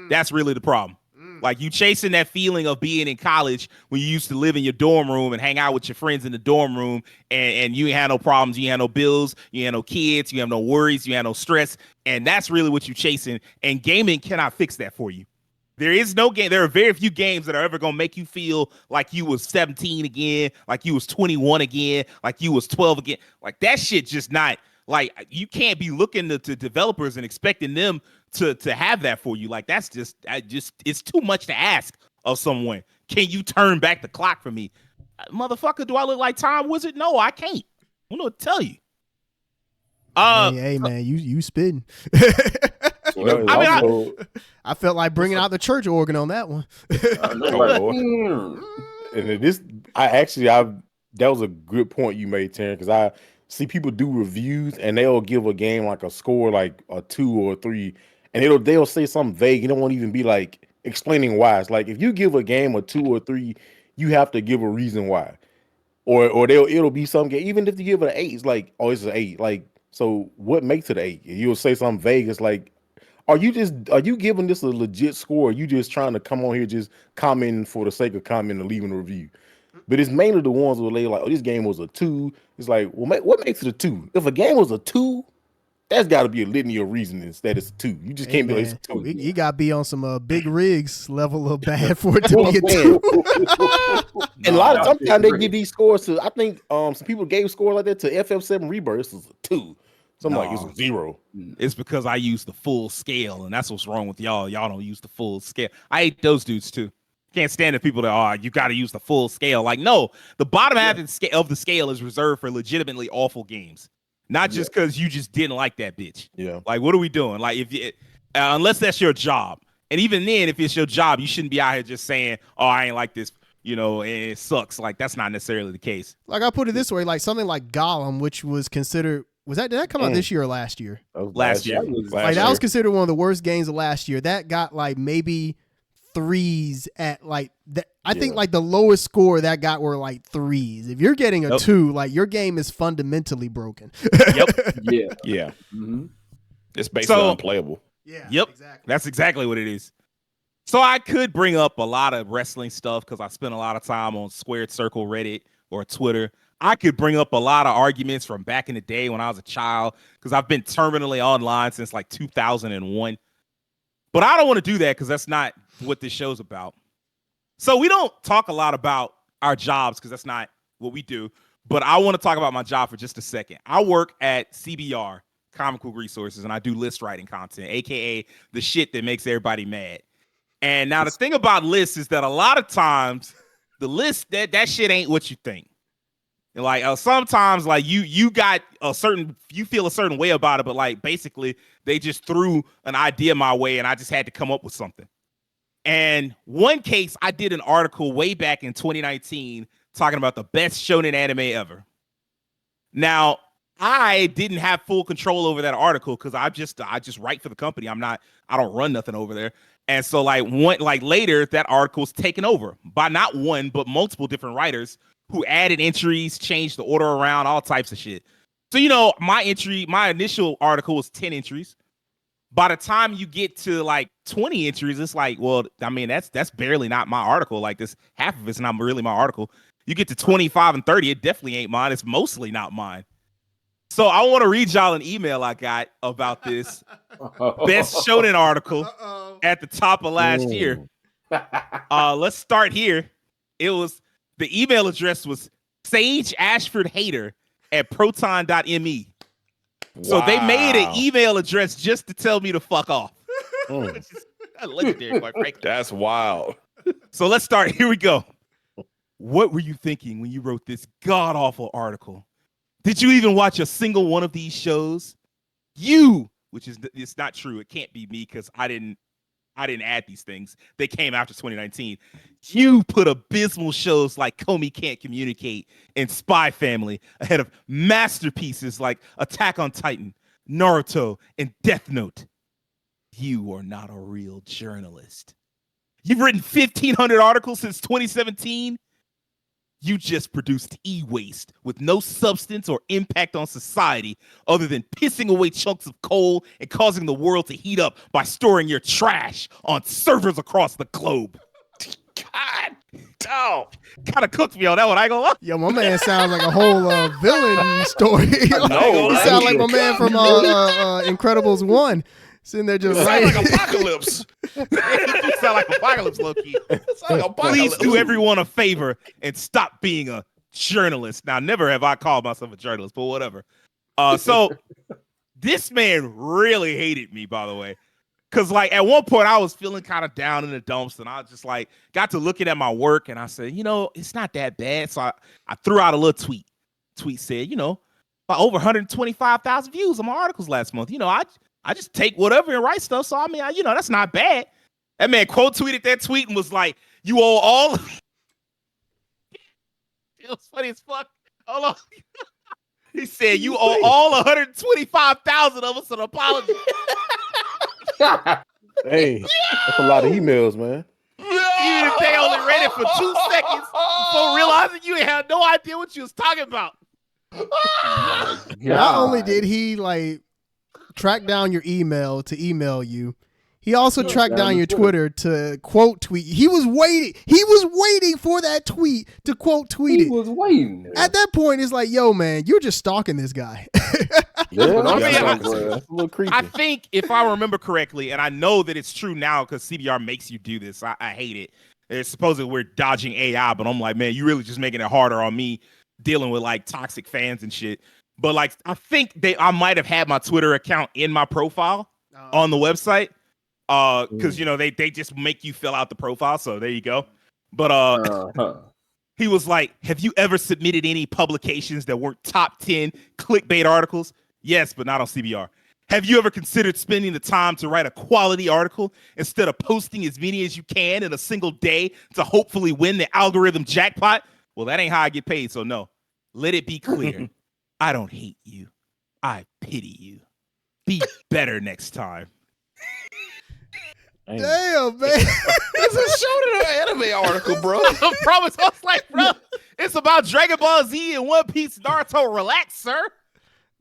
That's really the problem. Like, you chasing that feeling of being in college when you used to live in your dorm room and hang out with your friends in the dorm room, and you ain't had no problems, you had no bills, you had no kids, you have no worries, you had no stress. And that's really what you chasing. And gaming cannot fix that for you. There is no game. There are very few games that are ever going to make you feel like you was 17 again, like you was 21 again, like you was 12 again. Like, that shit just not, like, you can't be looking to developers and expecting them to have that for you. Like, that's just it's too much to ask of someone. Can you turn back the clock for me? Motherfucker, do I look like Tom Wizard? No, I can't. I don't know what to tell you. Hey man, you spitting. I felt like bringing out the church organ on that one. That was a good point you made, Taryn, because I see people do reviews and they'll give a game like a score like a 2 or a 3, and they'll say something vague. You don't want to even be like explaining why. It's like if you give a game a 2 or 3, you have to give a reason why. Or it'll be some game. Even if you give it an 8, it's like, oh, it's an 8. Like, so what makes it an 8? You'll say something vague. It's like, are you giving this a legit score? Or are you just trying to come on here just commenting for the sake of commenting and leaving a review? But it's mainly the ones where they like, oh, this game was a 2. It's like, well, what makes it a 2? If a game was a 2, that's got to be a litany of reasons that it's a 2. You just can't be like, it's a 2. You got to be on some big rigs level of bad for it to be a 2. And a lot of sometimes they give these scores to, I think some people gave scores like that to FF7 Rebirth. This is a 2. So I'm like, it's a 0. It's because I use the full scale, and that's what's wrong with y'all. Y'all don't use the full scale. I hate those dudes too. Can't stand the people that you got to use the full scale. Like, no, the bottom half of the scale is reserved for legitimately awful games, not just because you just didn't like that bitch. Yeah, like, what are we doing? Like, if you, unless that's your job, and even then, if it's your job, you shouldn't be out here just saying, "Oh, I ain't like this," and it sucks. Like, that's not necessarily the case. Like, I put it this way, like something like Gollum, which was considered. Did that come out this year or last year? Last year. That was considered one of the worst games of last year. That got like maybe 3s at like that. I think like the lowest score that got were like 3s. If you're getting a 2, like your game is fundamentally broken. Yep. Yeah. Mm-hmm. It's basically unplayable. Yeah. Yep. Exactly. That's exactly what it is. So I could bring up a lot of wrestling stuff because I spent a lot of time on Squared Circle, Reddit, or Twitter. I could bring up a lot of arguments from back in the day when I was a child because I've been terminally online since like 2001. But I don't want to do that because that's not what this show's about. So we don't talk a lot about our jobs because that's not what we do. But I want to talk about my job for just a second. I work at CBR, Comical Resources, and I do list writing content, a.k.a. the shit that makes everybody mad. And now the thing about lists is that a lot of times the list, that shit ain't what you think. Like sometimes like you got you feel a certain way about it, but like basically they just threw an idea my way and I just had to come up with something. And one case, I did an article way back in 2019 talking about the best shonen anime ever. Now, I didn't have full control over that article because I just write for the company. I don't run nothing over there. And so later that article was taken over by not one, but multiple different writers who added entries, changed the order around, all types of shit. So, my initial article was 10 entries. By the time you get to like 20 entries, it's like, well, I mean, that's barely not my article. Like this, half of it's not really my article. You get to 25 and 30, it definitely ain't mine. It's mostly not mine. So I want to read y'all an email I got about this best shonen article at the top of last year. Let's start here. The email address was sageashfordhater@proton.me. So they made an email address just to tell me to fuck off. Which is legendary, quite frankly. That's wild. So let's start. Here we go. What were you thinking when you wrote this god-awful article? Did you even watch a single one of these shows? It's not true. It can't be me because I didn't add these things. They came after 2019. You put abysmal shows like Komi Can't Communicate and Spy Family ahead of masterpieces like Attack on Titan, Naruto, and Death Note. You are not a real journalist. You've written 1,500 articles since 2017. You just produced e-waste with no substance or impact on society other than pissing away chunks of coal and causing the world to heat up by storing your trash on servers across the globe. God, kind of cooked me on that one. I ain't gonna lie. Yo, my man sounds like a whole villain story. He sounds like my man from Incredibles 1. Sitting there just sound like Apocalypse. You sound like Apocalypse, low-key. Please do everyone a favor and stop being a journalist. Now, never have I called myself a journalist, but whatever. So this man really hated me, by the way. Because like at one point I was feeling kind of down in the dumps and I just like got to looking at my work and I said, it's not that bad. So I threw out a little tweet. Tweet said, over 125,000 views on my articles last month. You know, I just take whatever and write stuff. So I mean, you know, that's not bad. That man quote tweeted that tweet and was like, "You owe all." It was funny as fuck. Hold on. He said, "You owe all 125,000 of us an apology." Hey, that's a lot of emails, man. They only read it for 2 seconds before realizing you had no idea what you was talking about. Not only did he like track down your email to email you, he also tracked down your Twitter to quote tweet. He was waiting for that tweet to quote tweet it. He was waiting. At that point, it's like, yo, man, you're just stalking this guy. That's a little creepy. I think if I remember correctly, and I know that it's true now because CBR makes you do this. I hate it. It's supposedly we're dodging AI, but I'm like, man, you really just making it harder on me dealing with like toxic fans and shit. But like, I think I might have had my Twitter account in my profile on the website. Because you know they just make you fill out the profile, so there you go. But he was like, "Have you ever submitted any publications that weren't top 10 clickbait articles?" Yes, but not on CBR. Have you ever considered spending the time to write a quality article instead of posting as many as you can in a single day to hopefully win the algorithm jackpot? Well, that ain't how I get paid, so no. Let it be clear. I don't hate you. I pity you. Be better next time. Damn, man. It's a show to the anime article, bro. I promise. I was like, bro, it's about Dragon Ball Z and One Piece, Naruto. Relax, sir.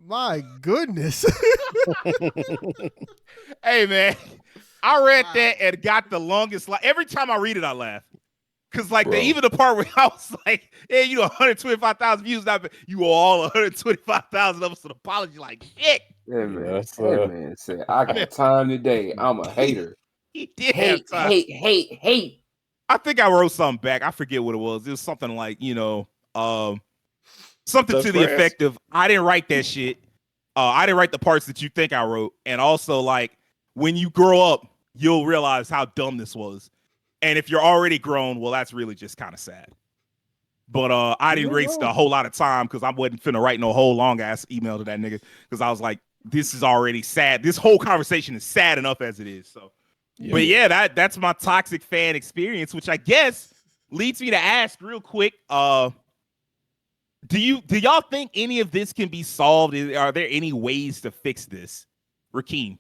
My goodness. Hey, man, I read that and got the longest. Every time I read it, I laugh. Because, like, even the part where I was like, hey, you know, 125,000 views, you owe all 125,000 of us an apology. Like, shit. Yeah, man. That man said, I got time today. I'm a hater. He did have time. Hate. I think I wrote something back. I forget what it was. It was something like, you know, something to the effect of, I didn't write that shit. I didn't write the parts that you think I wrote. And also, like, when you grow up, you'll realize how dumb this was. And if you're already grown, well, that's really just kind of sad. But I didn't waste a whole lot of time because I wasn't finna write no whole long ass email to that nigga because I was like, this is already sad. This whole conversation is sad enough as it is. So, but yeah, that's my toxic fan experience, which I guess leads me to ask real quick. Do y'all think any of this can be solved? Are there any ways to fix this, Rakeem?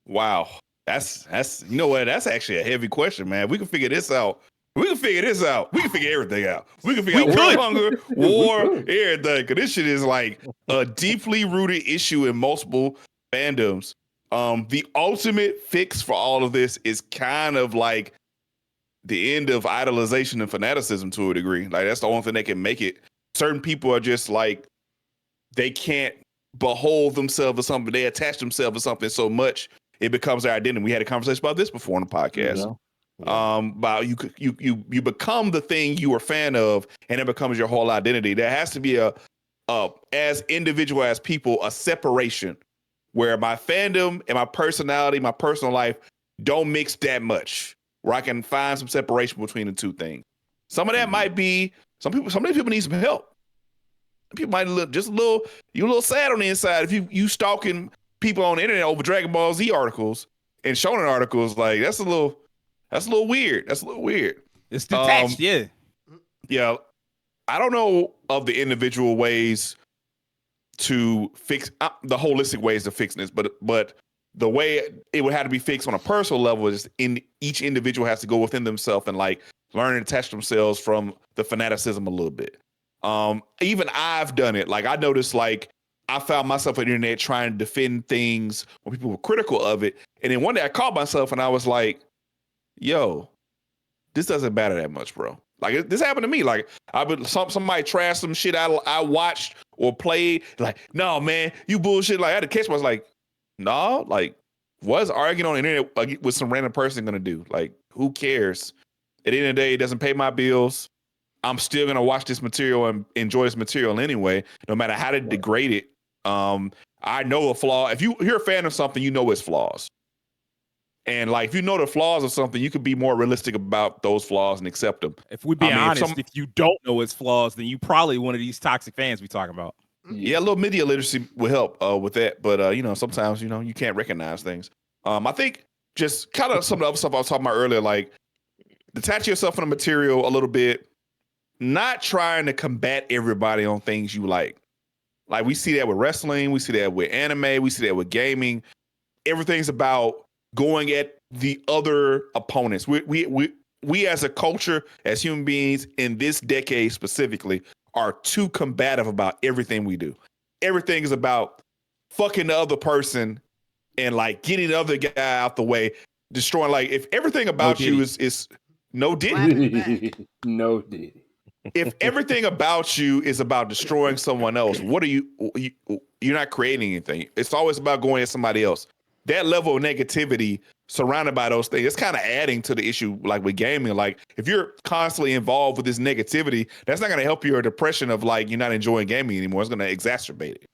Wow. That's you know what? That's actually a heavy question, man. We can figure this out. We can figure everything out. We can figure out world hunger, war, everything. Because this shit is like a deeply rooted issue in multiple fandoms. The ultimate fix for all of this is kind of like the end of idolization and fanaticism to a degree. Like that's the only thing that can make it. Certain people are just like, they can't behold themselves to something. They attach themselves to something so much it becomes their identity. We had a conversation about this before on the podcast. About you become the thing you were a fan of, and it becomes your whole identity. There has to be a as individual as people, a separation where my fandom and my personality, my personal life don't mix that much, where I can find some separation between the two things. Some of that might be some of these people need some help. People might look just a little sad on the inside if you stalking people on the internet over Dragon Ball Z articles and shonen articles. Like that's a little weird. That's a little weird. It's detached, yeah. Yeah. I don't know of the individual ways to fix the holistic ways to fix this, but the way it would have to be fixed on a personal level is each individual has to go within themselves and like learn and detach themselves from the fanaticism a little bit. Even I've done it. Like I noticed, like I found myself on the internet trying to defend things when people were critical of it, and then one day I caught myself and I was like, "Yo, this doesn't matter that much, bro." Like this happened to me. Like somebody trashed some shit I watched or played. Like, no, man, you bullshit. Like I had to catch myself. Like, no, like what's arguing on the internet with some random person gonna do? Like, who cares? At the end of the day, it doesn't pay my bills. I'm still gonna watch this material and enjoy this material anyway, no matter how to degrade it. I know a flaw. If you're a fan of something, you know its flaws. And like, if you know the flaws of something, you could be more realistic about those flaws and accept them. If we be honest, if you don't know its flaws, then you probably one of these toxic fans we talking about. Yeah, a little media literacy will help with that. But you know, sometimes you can't recognize things. I think just kind of some of the other stuff I was talking about earlier, like detach yourself from the material a little bit, not trying to combat everybody on things you like. Like we see that with wrestling, we see that with anime, we see that with gaming. Everything's about going at the other opponents. We as a culture, as human beings in this decade specifically, are too combative about everything we do. Everything is about fucking the other person and like getting the other guy out the way, destroying. Like if everything about you is no Diddy. No Diddy. If everything about you is about destroying someone else, what are you're not creating anything. It's always about going at somebody else. That level of negativity surrounded by those things, it's kind of adding to the issue, like with gaming. Like if you're constantly involved with this negativity, that's not going to help your depression of like you're not enjoying gaming anymore. It's going to exacerbate it.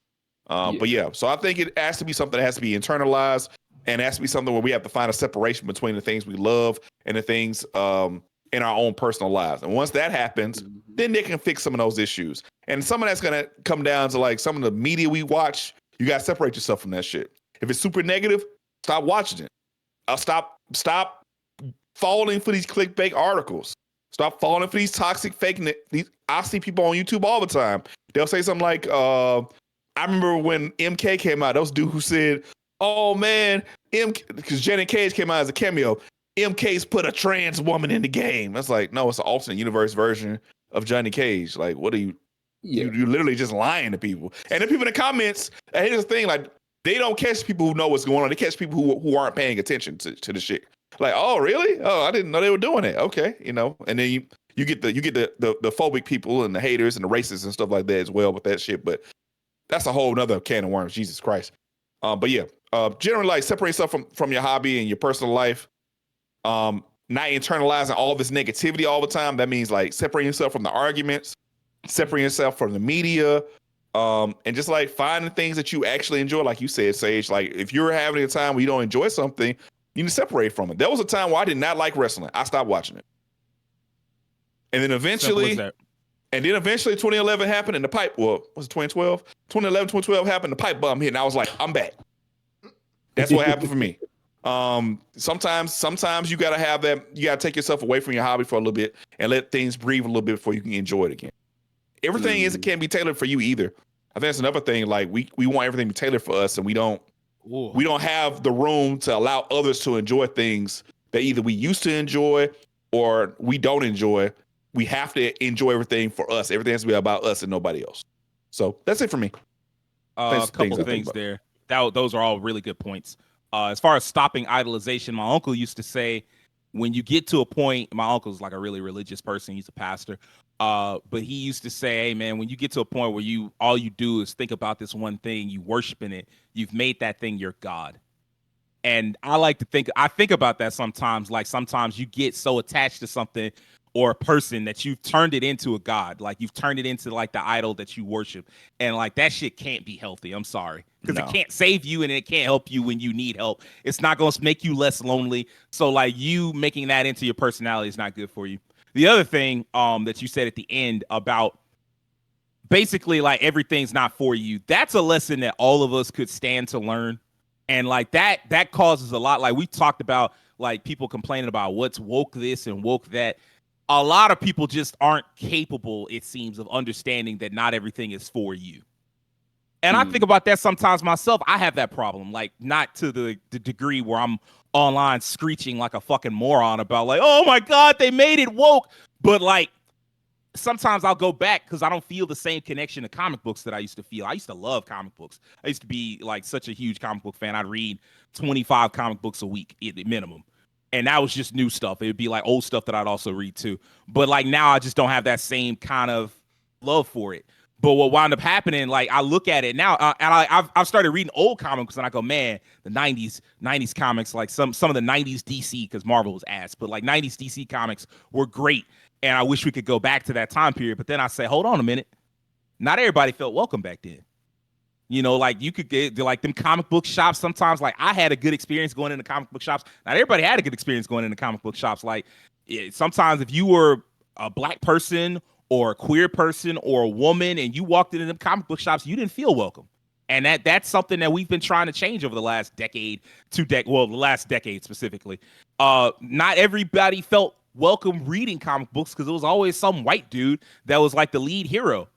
But yeah, so I think it has to be something that has to be internalized, and it has to be something where we have to find a separation between the things we love and the things in our own personal lives. And once that happens, then they can fix some of those issues. And some of that's going to come down to like some of the media we watch. You got to separate yourself from that shit. If it's super negative, stop watching it. Stop falling for these clickbait articles. Stop falling for these toxic fake. I see people on YouTube all the time. They'll say something like, I remember when MK came out, those dude who said, oh man, because Janet Cage came out as a cameo. MK's put a trans woman in the game. That's like, no, it's an alternate universe version of Johnny Cage. Like, what are you? Yeah. You're literally just lying to people. And then people in the comments, here's the thing, like, they don't catch people who know what's going on. They catch people who aren't paying attention to the shit. Like, oh, really? Oh, I didn't know they were doing it. Okay, and then you get the phobic people and the haters and the racists and stuff like that as well with that shit. But that's a whole nother can of worms. Jesus Christ. But yeah, generally, like, separate yourself from your hobby and your personal life. Not internalizing all this negativity all the time. That means like separating yourself from the arguments, separating yourself from the media, and just like finding things that you actually enjoy. Like you said, Sage, like if you're having a time where you don't enjoy something, you need to separate from it. There was a time where I did not like wrestling. I stopped watching it. And then eventually 2011 happened and the pipe, well, was it 2012? 2012 happened, the pipe bomb hit, and I was like, I'm back. That's what happened for me. Sometimes you gotta have that. You gotta take yourself away from your hobby for a little bit and let things breathe a little bit before you can enjoy it again. Everything can't be tailored for you either. I think that's another thing. Like we want everything to be tailored for us, and we don't have the room to allow others to enjoy things that either we used to enjoy or we don't enjoy. We have to enjoy everything for us. Everything has to be about us and nobody else. So that's it for me. A couple things there. Those are all really good points. As far as stopping idolization, my uncle used to say, when you get to a point, my uncle's like a really religious person. He's a pastor. But he used to say, hey, man, when you get to a point where all you do is think about this one thing, you worshiping it, you've made that thing your God. And I think about that sometimes. Like sometimes you get so attached to something or a person that you've turned it into a god. Like you've turned it into like the idol that you worship. And like that shit can't be healthy. I'm sorry. Because it can't save you and it can't help you when you need help. It's not going to make you less lonely. So like you making that into your personality is not good for you. The other thing that you said at the end about basically like everything's not for you. That's a lesson that all of us could stand to learn. And like that causes a lot. Like we talked about like people complaining about what's woke this and woke that. A lot of people just aren't capable, it seems, of understanding that not everything is for you. And I think about that sometimes myself. I have that problem, like not to the degree where I'm online screeching like a fucking moron about like, oh my God, they made it woke. But like sometimes I'll go back because I don't feel the same connection to comic books that I used to feel. I used to love comic books. I used to be like such a huge comic book fan. I'd read 25 comic books a week at the minimum. And that was just new stuff. It would be like old stuff that I'd also read too. But like now I just don't have that same kind of love for it. But what wound up happening, like I look at it now, and I've started reading old comics, and I go, man, the '90s comics, like some of the '90s DC, because Marvel was ass, but like '90s DC comics were great, and I wish we could go back to that time period. But then I say, hold on a minute, not everybody felt welcome back then. You know, like you could get like them comic book shops. Sometimes, like I had a good experience going into comic book shops. Not everybody had a good experience going into comic book shops. Like sometimes, if you were a black person or a queer person or a woman, and you walked into them comic book shops, you didn't feel welcome. And that's something that we've been trying to change over the last decade, the last decade specifically. Not everybody felt welcome reading comic books because it was always some white dude that was like the lead hero.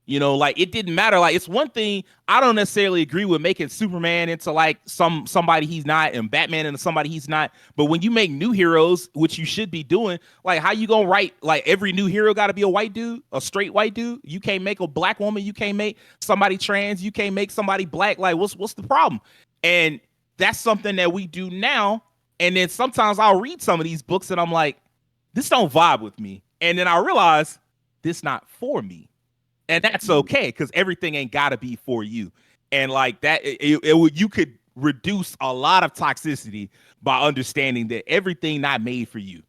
You know, like it didn't matter. Like it's one thing, I don't necessarily agree with making Superman into like somebody he's not and Batman into somebody he's not. But when you make new heroes, which you should be doing, like how you gonna write like every new hero got to be a white dude, a straight white dude? You can't make a black woman, you can't make somebody trans, you can't make somebody black. Like what's the problem? And that's something that we do now. And then sometimes I'll read some of these books and I'm like, this don't vibe with me. And then I realize this not for me. And that's okay, because everything ain't got to be for you. And like that, you could reduce a lot of toxicity by understanding that everything not made for you.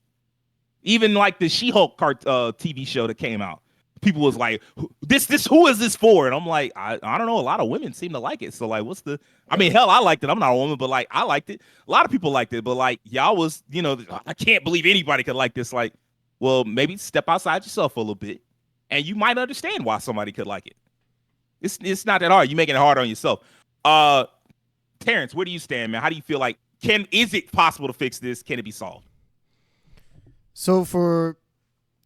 Even like the She-Hulk TV show that came out, people was like, who is this for? And I'm like, I don't know. A lot of women seem to like it. So like, hell, I liked it. I'm not a woman, but like, I liked it. A lot of people liked it, but like, y'all was, I can't believe anybody could like this. Like, well, maybe step outside yourself a little bit. And you might understand why somebody could like it. It's not that hard. You're making it hard on yourself. Terrence, where do you stand, man? How do you feel like is it possible to fix this? Can it be solved? So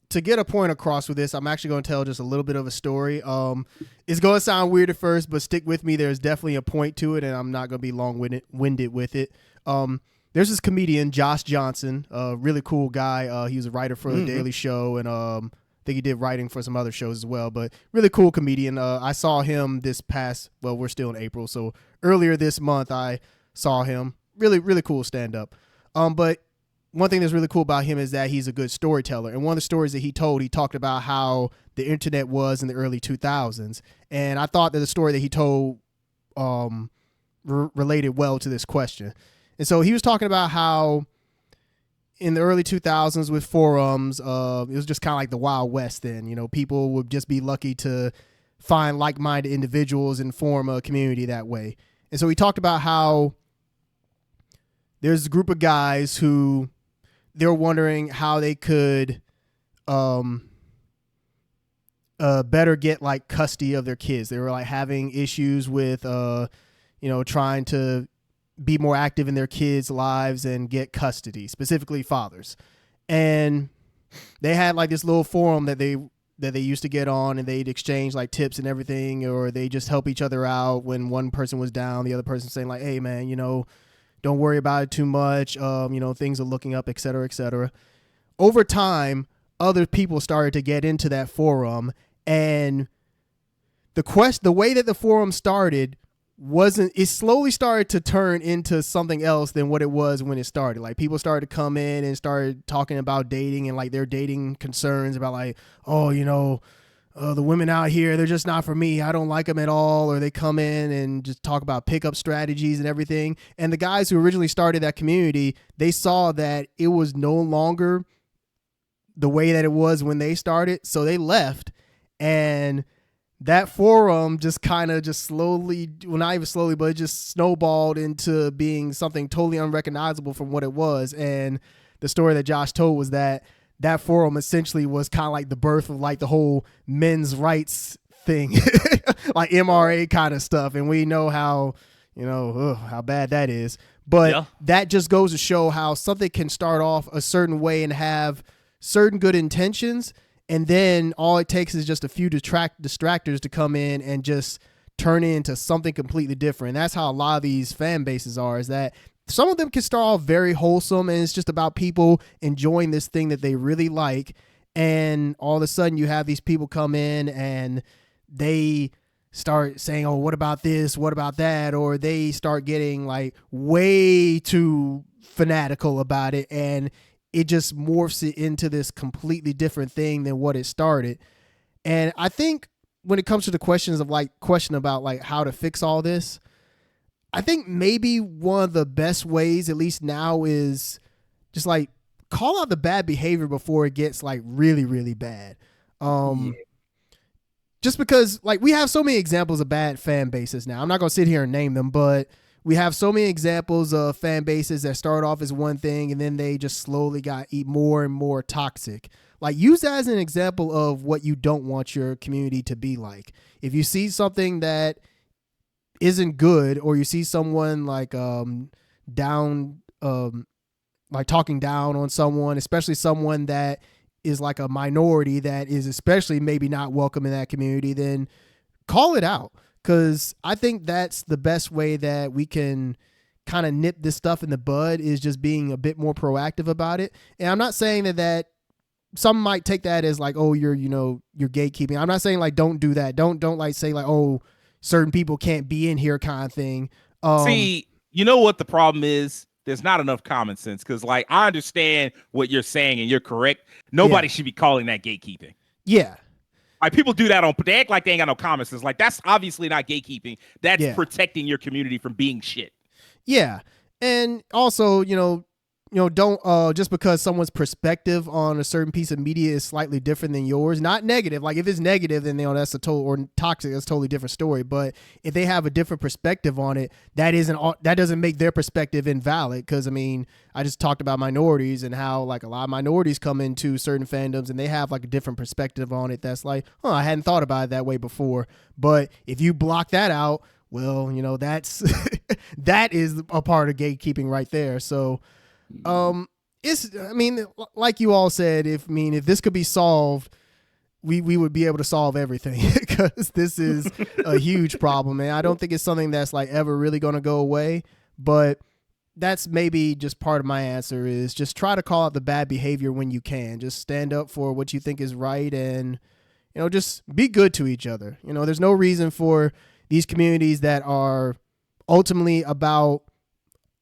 to get a point across with this, I'm actually going to tell just a little bit of a story. It's going to sound weird at first, but stick with me. There's definitely a point to it, and I'm not going to be long-winded with it. There's this comedian, Josh Johnson, a really cool guy. He was a writer for The Daily Show, and I think he did writing for some other shows as well, but really cool comedian. I saw him we're still in April, so earlier this month I saw him. Really, really cool stand-up. But one thing that's really cool about him is that he's a good storyteller. And one of the stories that he talked about how the internet was in the early 2000s. And I thought that the story that he told related well to this question. And so he was talking about how in the early 2000s with forums, it was just kind of like the Wild West then. People would just be lucky to find like-minded individuals and form a community that way. And so he talked about how there's a group of guys who they're wondering how they could better get like custody of their kids. They were like having issues with trying to be more active in their kids' lives and get custody, specifically fathers. And they had like this little forum that they used to get on, and they'd exchange like tips and everything, or they just help each other out when one person was down, the other person saying like, hey man, don't worry about it too much. Things are looking up, et cetera, et cetera. Over time, other people started to get into that forum, and the way that the forum started it slowly started to turn into something else than what it was when it started. Like people started to come in and started talking about dating and like their dating concerns about like, the women out here, they're just not for me. I don't like them at all. Or they come in and just talk about pickup strategies and everything. And the guys who originally started that community, they saw that it was no longer the way that it was when they started. So they left, and that forum just kind of just slowly, well, not even slowly, but it just snowballed into being something totally unrecognizable from what it was. And the story that Josh told was that forum essentially was kind of like the birth of like the whole men's rights thing, like MRA kind of stuff. And we know how, how bad that is. But that just goes to show how something can start off a certain way and have certain good intentions, and then all it takes is just a few distractors to come in and just turn it into something completely different. And that's how a lot of these fan bases are, is that some of them can start off very wholesome, and it's just about people enjoying this thing that they really like. And all of a sudden you have these people come in and they start saying, oh, what about this? What about that? Or they start getting like way too fanatical about it, and it just morphs it into this completely different thing than what it started. And I think when it comes to the question about like how to fix all this, I think maybe one of the best ways, at least now, is just like call out the bad behavior before it gets like really, really bad. Just because like we have so many examples of bad fan bases now. I'm not going to sit here and name them, but we have so many examples of fan bases that start off as one thing and then they just slowly got more and more toxic. Like, use that as an example of what you don't want your community to be like. If you see something that isn't good, or you see someone like down like talking down on someone, especially someone that is like a minority that is especially maybe not welcome in that community, then call it out. Because I think that's the best way that we can kind of nip this stuff in the bud, is just being a bit more proactive about it. And I'm not saying that some might take that as like, oh, you're gatekeeping. I'm not saying like, don't do that. Don't like say like, oh, certain people can't be in here kind of thing. See, you know what the problem is? There's not enough common sense, because like, I understand what you're saying and you're correct. Nobody should be calling that gatekeeping. Yeah. Like, people do that they act like they ain't got no common sense. Like, that's obviously not gatekeeping. That's protecting your community from being shit. Yeah. And also, don't just because someone's perspective on a certain piece of media is slightly different than yours, not negative. Like, if it's negative, then that's a total, or toxic, that's a totally different story. But if they have a different perspective on it, that doesn't make their perspective invalid. Because I mean, I just talked about minorities and how like a lot of minorities come into certain fandoms and they have like a different perspective on it. That's like, oh, I hadn't thought about it that way before. But if you block that out, well, that's that is a part of gatekeeping right there. So. Like you all said, if this could be solved, we would be able to solve everything, because this is a huge problem, and I don't think it's something that's like ever really going to go away. But that's maybe just part of my answer, is just try to call out the bad behavior when you can. Just stand up for what you think is right, and just be good to each other. There's no reason for these communities that are ultimately about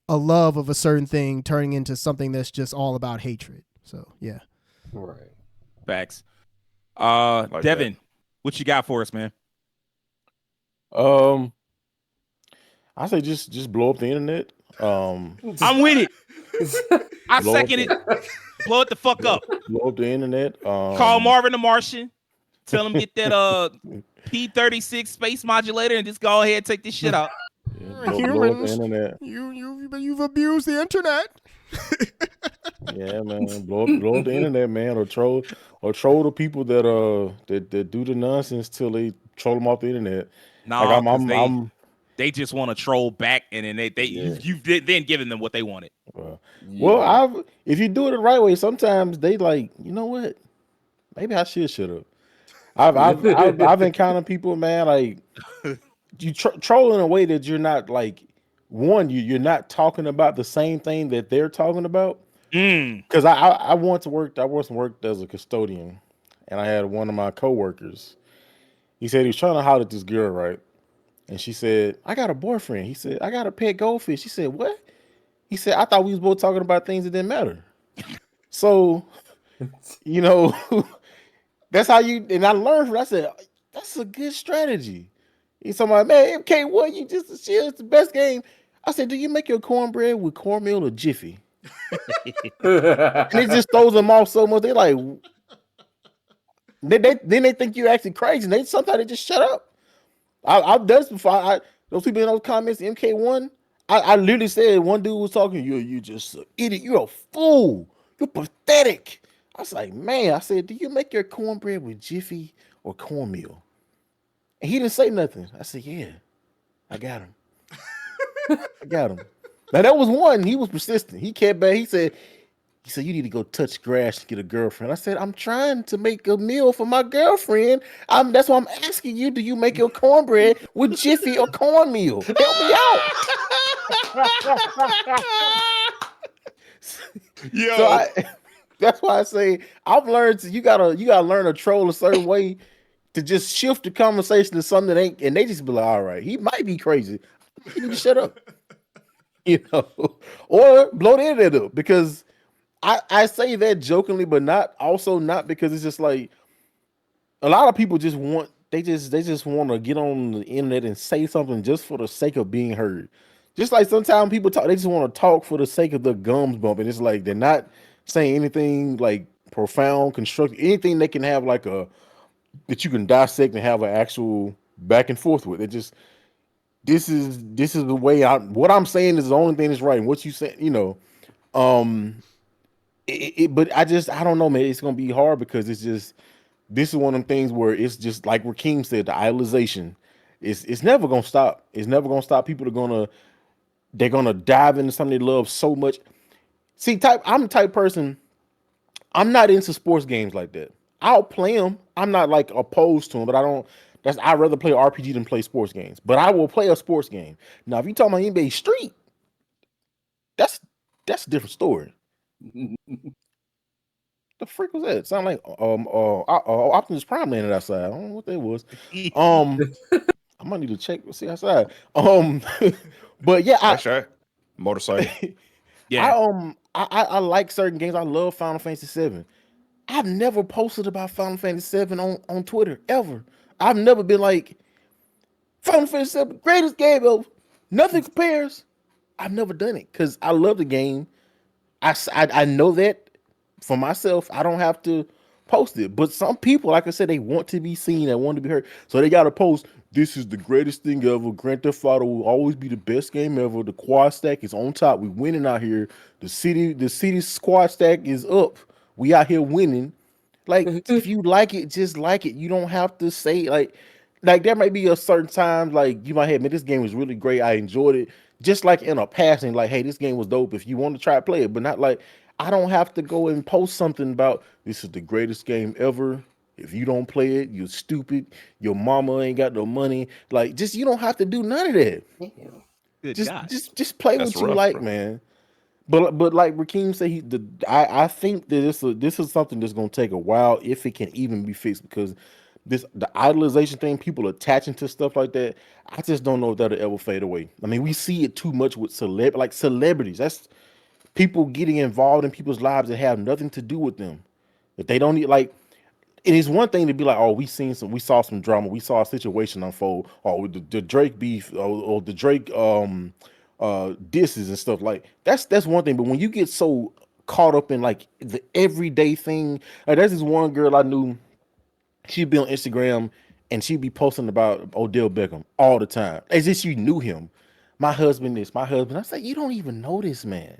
a love of a certain thing turning into something that's just all about hatred. So yeah. Right. Facts. Devin, what you got for us, man? I say just blow up the internet. I'm with it. I second it. Blow it the fuck up. Blow up the internet. Call Marvin the Martian. Tell him get that P-36 space modulator and just go ahead and take this shit out. Humans, you've abused the internet. Yeah, man, blow up the internet, man, or troll the people that do the nonsense till they troll them off the internet. No, like they just want to troll back, and then you've then given them what they wanted. Well, if you do it the right way, sometimes they like, you know what? Maybe I should shut up. I've encountered people, man, like. You troll in a way that you're not like, one, you're not talking about the same thing that they're talking about. Because I once worked as a custodian, and I had one of my coworkers. He said he was trying to holler at this girl, right? And she said, I got a boyfriend. He said, I got a pet goldfish. He said, what? He said, I thought we was both talking about things that didn't matter. So, that's how you, and I learned from it. I said, that's a good strategy. He's talking about, man, MK1, it's the best game. I said, do you make your cornbread with cornmeal or Jiffy? And it just throws them off so much. They're like, then they think you're actually crazy. And sometimes they just shut up. I've done this before. Those people in those comments, MK1, I literally said, one dude was talking, you just an idiot. You're a fool. You're pathetic. I was like, man, I said, do you make your cornbread with Jiffy or cornmeal? And he didn't say nothing. I said, yeah, I got him. I got him. Now that was one. He was persistent. He kept back. He said, you need to go touch grass to get a girlfriend. I said, I'm trying to make a meal for my girlfriend. That's why I'm asking you, do you make your cornbread with Jiffy or cornmeal? Help me out. So that's why I say I've learned you gotta learn to troll a certain way to just shift the conversation to something that ain't, and they just be like, all right, he might be crazy. You need to shut up. Or blow the internet up, because I say that jokingly, but not because it's just like a lot of people just want to get on the internet and say something just for the sake of being heard. Just like sometimes people talk, they just want to talk for the sake of the gums bumping. It's like they're not saying anything like profound, constructive, anything they can have like that you can dissect and have an actual back and forth with. this is the way what I'm saying is the only thing that's right. And what you said, um, but I don't know, man. It's gonna be hard because it's just this is one of them things where it's just like Rakeem said, the idolization. It's never gonna stop. It's never gonna stop. People are they're gonna dive into something they love so much. See, I'm the type of person. I'm not into sports games like that. I'll play them. I'm not like opposed to them, but I don't. I'd rather play RPG than play sports games. But I will play a sports game. Now, if you talking about NBA Street, that's a different story. The freak was that? Sound like Optimus Prime landed outside. I don't know what that was. I might need to check see outside. But yeah, That's right. Motorcycle. Yeah. I like certain games. I love Final Fantasy VII. I've never posted about Final Fantasy VII on Twitter ever. I've never been like Final Fantasy VII, greatest game ever. Nothing compares. I've never done it because I love the game. I know that for myself. I don't have to post it. But some people, like I said, they want to be seen. They want to be heard. So they got to post, this is the greatest thing ever. Grand Theft Auto will always be the best game ever. The quad stack is on top. We winning out here. The city squad stack is up. We out here winning. Like, if you like it, just like it. You don't have to say like there might be a certain time like you might have, man, this game was really great. I enjoyed it. Just like in a passing, like, hey, this game was dope. If you want to try to play it, but not like I don't have to go and post something about this is the greatest game ever. If you don't play it, you're stupid. Your mama ain't got no money. Like, just you don't have to do none of that. Good God. Just play That's what you rough, like, bro. man. But like Rakeem said, I think that this is something that's gonna take a while if it can even be fixed because the idolization thing, people attaching to stuff like that, I just don't know if that'll ever fade away. I mean, we see it too much with celebrities. That's people getting involved in people's lives that have nothing to do with them. If they don't need like it is one thing to be like, oh, we saw some drama, we saw a situation unfold, or the Drake beef, or the Drake disses and stuff like that's one thing. But when you get so caught up in like the everyday thing, like there's this one girl I knew, she'd be on Instagram and she'd be posting about Odell Beckham all the time, as if you knew him. My husband is my husband. I say, you don't even know this man.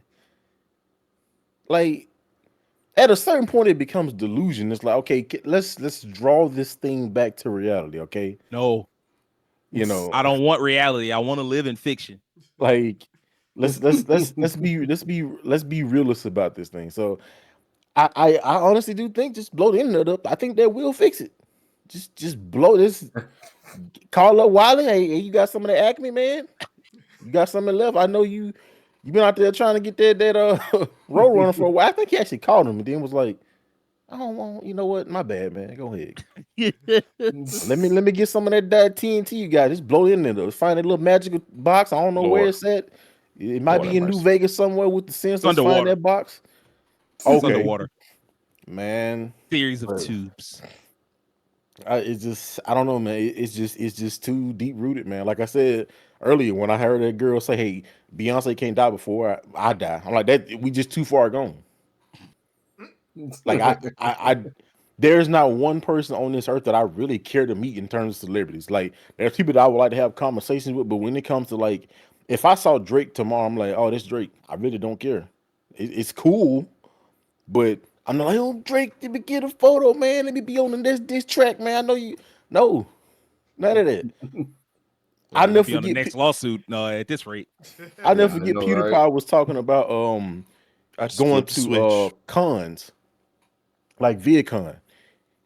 Like at a certain point it becomes delusion. It's like, okay, let's draw this thing back to reality, okay? No. I don't want reality. I want to live in fiction. Like let's be realist about this thing. So I honestly do think just blow the internet up. I think that will fix it. Just blow this. Call up Wiley. Hey, you got some of that Acme, man? You got something left? I know you been out there trying to get that road runner for a while. I think he actually called him and then was like, I don't want, you know what? My bad, man. Go ahead. let me get some of that TNT you got. Just blow in there. Find that little magical box. I don't know where it's at. It might be in New Vegas somewhere with the sense. Let's find that box. It's underwater. Man. Series of tubes. It's just, I don't know, man. It's just too deep rooted, man. Like I said earlier, when I heard that girl say, "Hey, Beyonce can't die before I die," I'm like, that we just too far gone. Like I there's not one person on this earth that I really care to meet in terms of celebrities. Like there's people that I would like to have conversations with, but when it comes to like, if I saw Drake tomorrow, I'm like, oh, this Drake. I really don't care. It's cool, but I'm not like, oh, Drake, let me get a photo, man. Let me be on this track, man. I know you. No, none of that. I never forget on the next lawsuit. No, at this rate, I never forget. PewDiePie right? was talking about going to cons, like VidCon,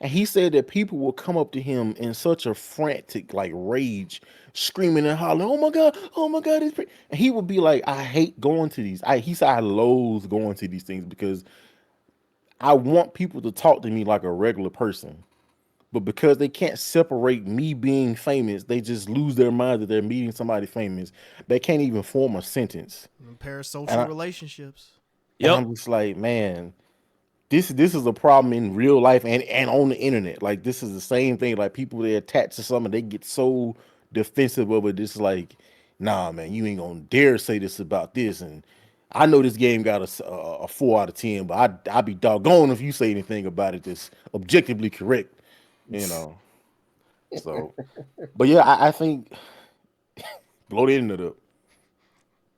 and he said that people will come up to him in such a frantic like rage, screaming and hollering, oh my god, it's pretty. And he would be like, I hate going to these. He said I loathe going to these things because I want people to talk to me like a regular person. But because they can't separate me being famous, they just lose their mind that they're meeting somebody famous. They can't even form a sentence. Parasocial relationships. And I'm just like, man, this is a problem in real life and on the internet. Like this is the same thing. Like people they attach to something, they get so defensive of it. It's like, nah, man, you ain't gonna dare say this about this. And I know this game got a 4 out of 10, but I'd be doggone if you say anything about it that's objectively correct. You know, so, but yeah, I think Blow the internet up.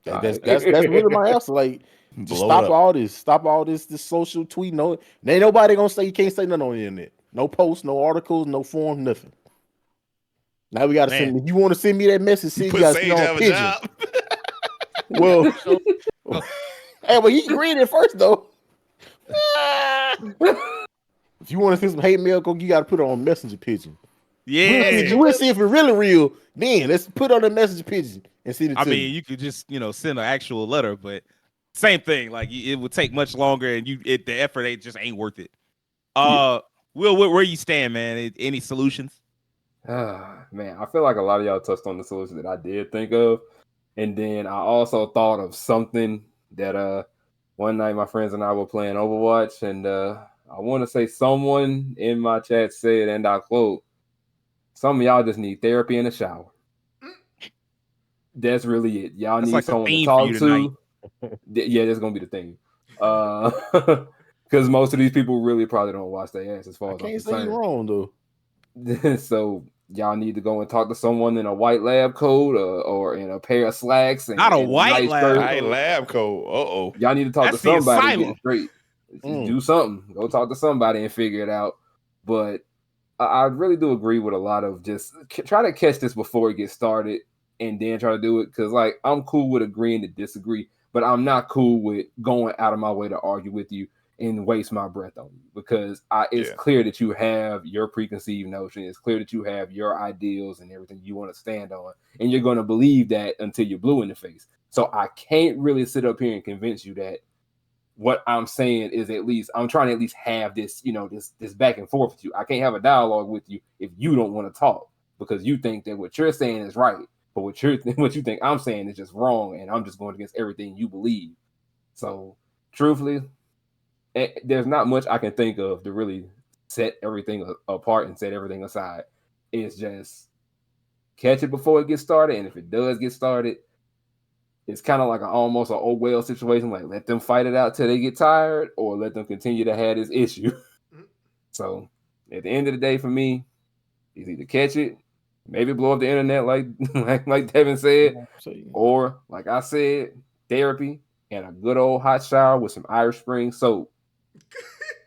That's Alright. really my answer. Like, just Blow it up. stop all this social tweet. No, ain't nobody gonna say you can't say nothing on the internet. No posts, no articles, no forums, nothing. Now we gotta send. If you want to send me that message, you gotta send on Pigeon. Job. Well, hey, but he read it first though. If you want to send some hate mail, you gotta put it on Messenger Pigeon. Yeah, we'll see if it's really real. Then let's put it on the Messenger Pigeon and send it. I mean, you could just send an actual letter, but same thing. Like it would take much longer, and the effort ain't worth it. Will, where you stand, man? Any solutions? Man, I feel like a lot of y'all touched on the solution that I did think of, and then I also thought of something that one night my friends and I were playing Overwatch, and I want to say someone in my chat said, and I quote, "Some of y'all just need therapy in the shower." That's really it. Y'all need someone to talk to. Yeah, that's gonna be the thing. Because most of these people really probably don't wash their ass. As far as I can't say wrong though. So y'all need to go and talk to someone in a white lab coat or in a pair of slacks. And, not a white lab coat. Y'all need to talk to somebody. Get it straight. Do something. Go talk to somebody and figure it out. But I really do agree with a lot of just try to catch this before it gets started and then try to do it. Because like I'm cool with agreeing to disagree, but I'm not cool with going out of my way to argue with you and waste my breath on you, because it's clear that you have your preconceived notion. It's clear that you have your ideals and everything you want to stand on, and you're going to believe that until you're blue in the face. So I can't really sit up here and convince you that what I'm saying is I'm trying to at least have this, this back and forth with you. I can't have a dialogue with you if you don't want to talk, because you think that what you're saying is right, but what you think I'm saying is just wrong, and I'm just going against everything you believe. So truthfully, there's not much I can think of to really set everything apart and set everything aside. It's just catch it before it gets started, and if it does get started, it's kind of like almost an old well situation. Like, let them fight it out till they get tired, or let them continue to have this issue. So at the end of the day, for me, it's either catch it, maybe blow up the internet like Devin said, or like I said, therapy and a good old hot shower with some Irish Spring soap.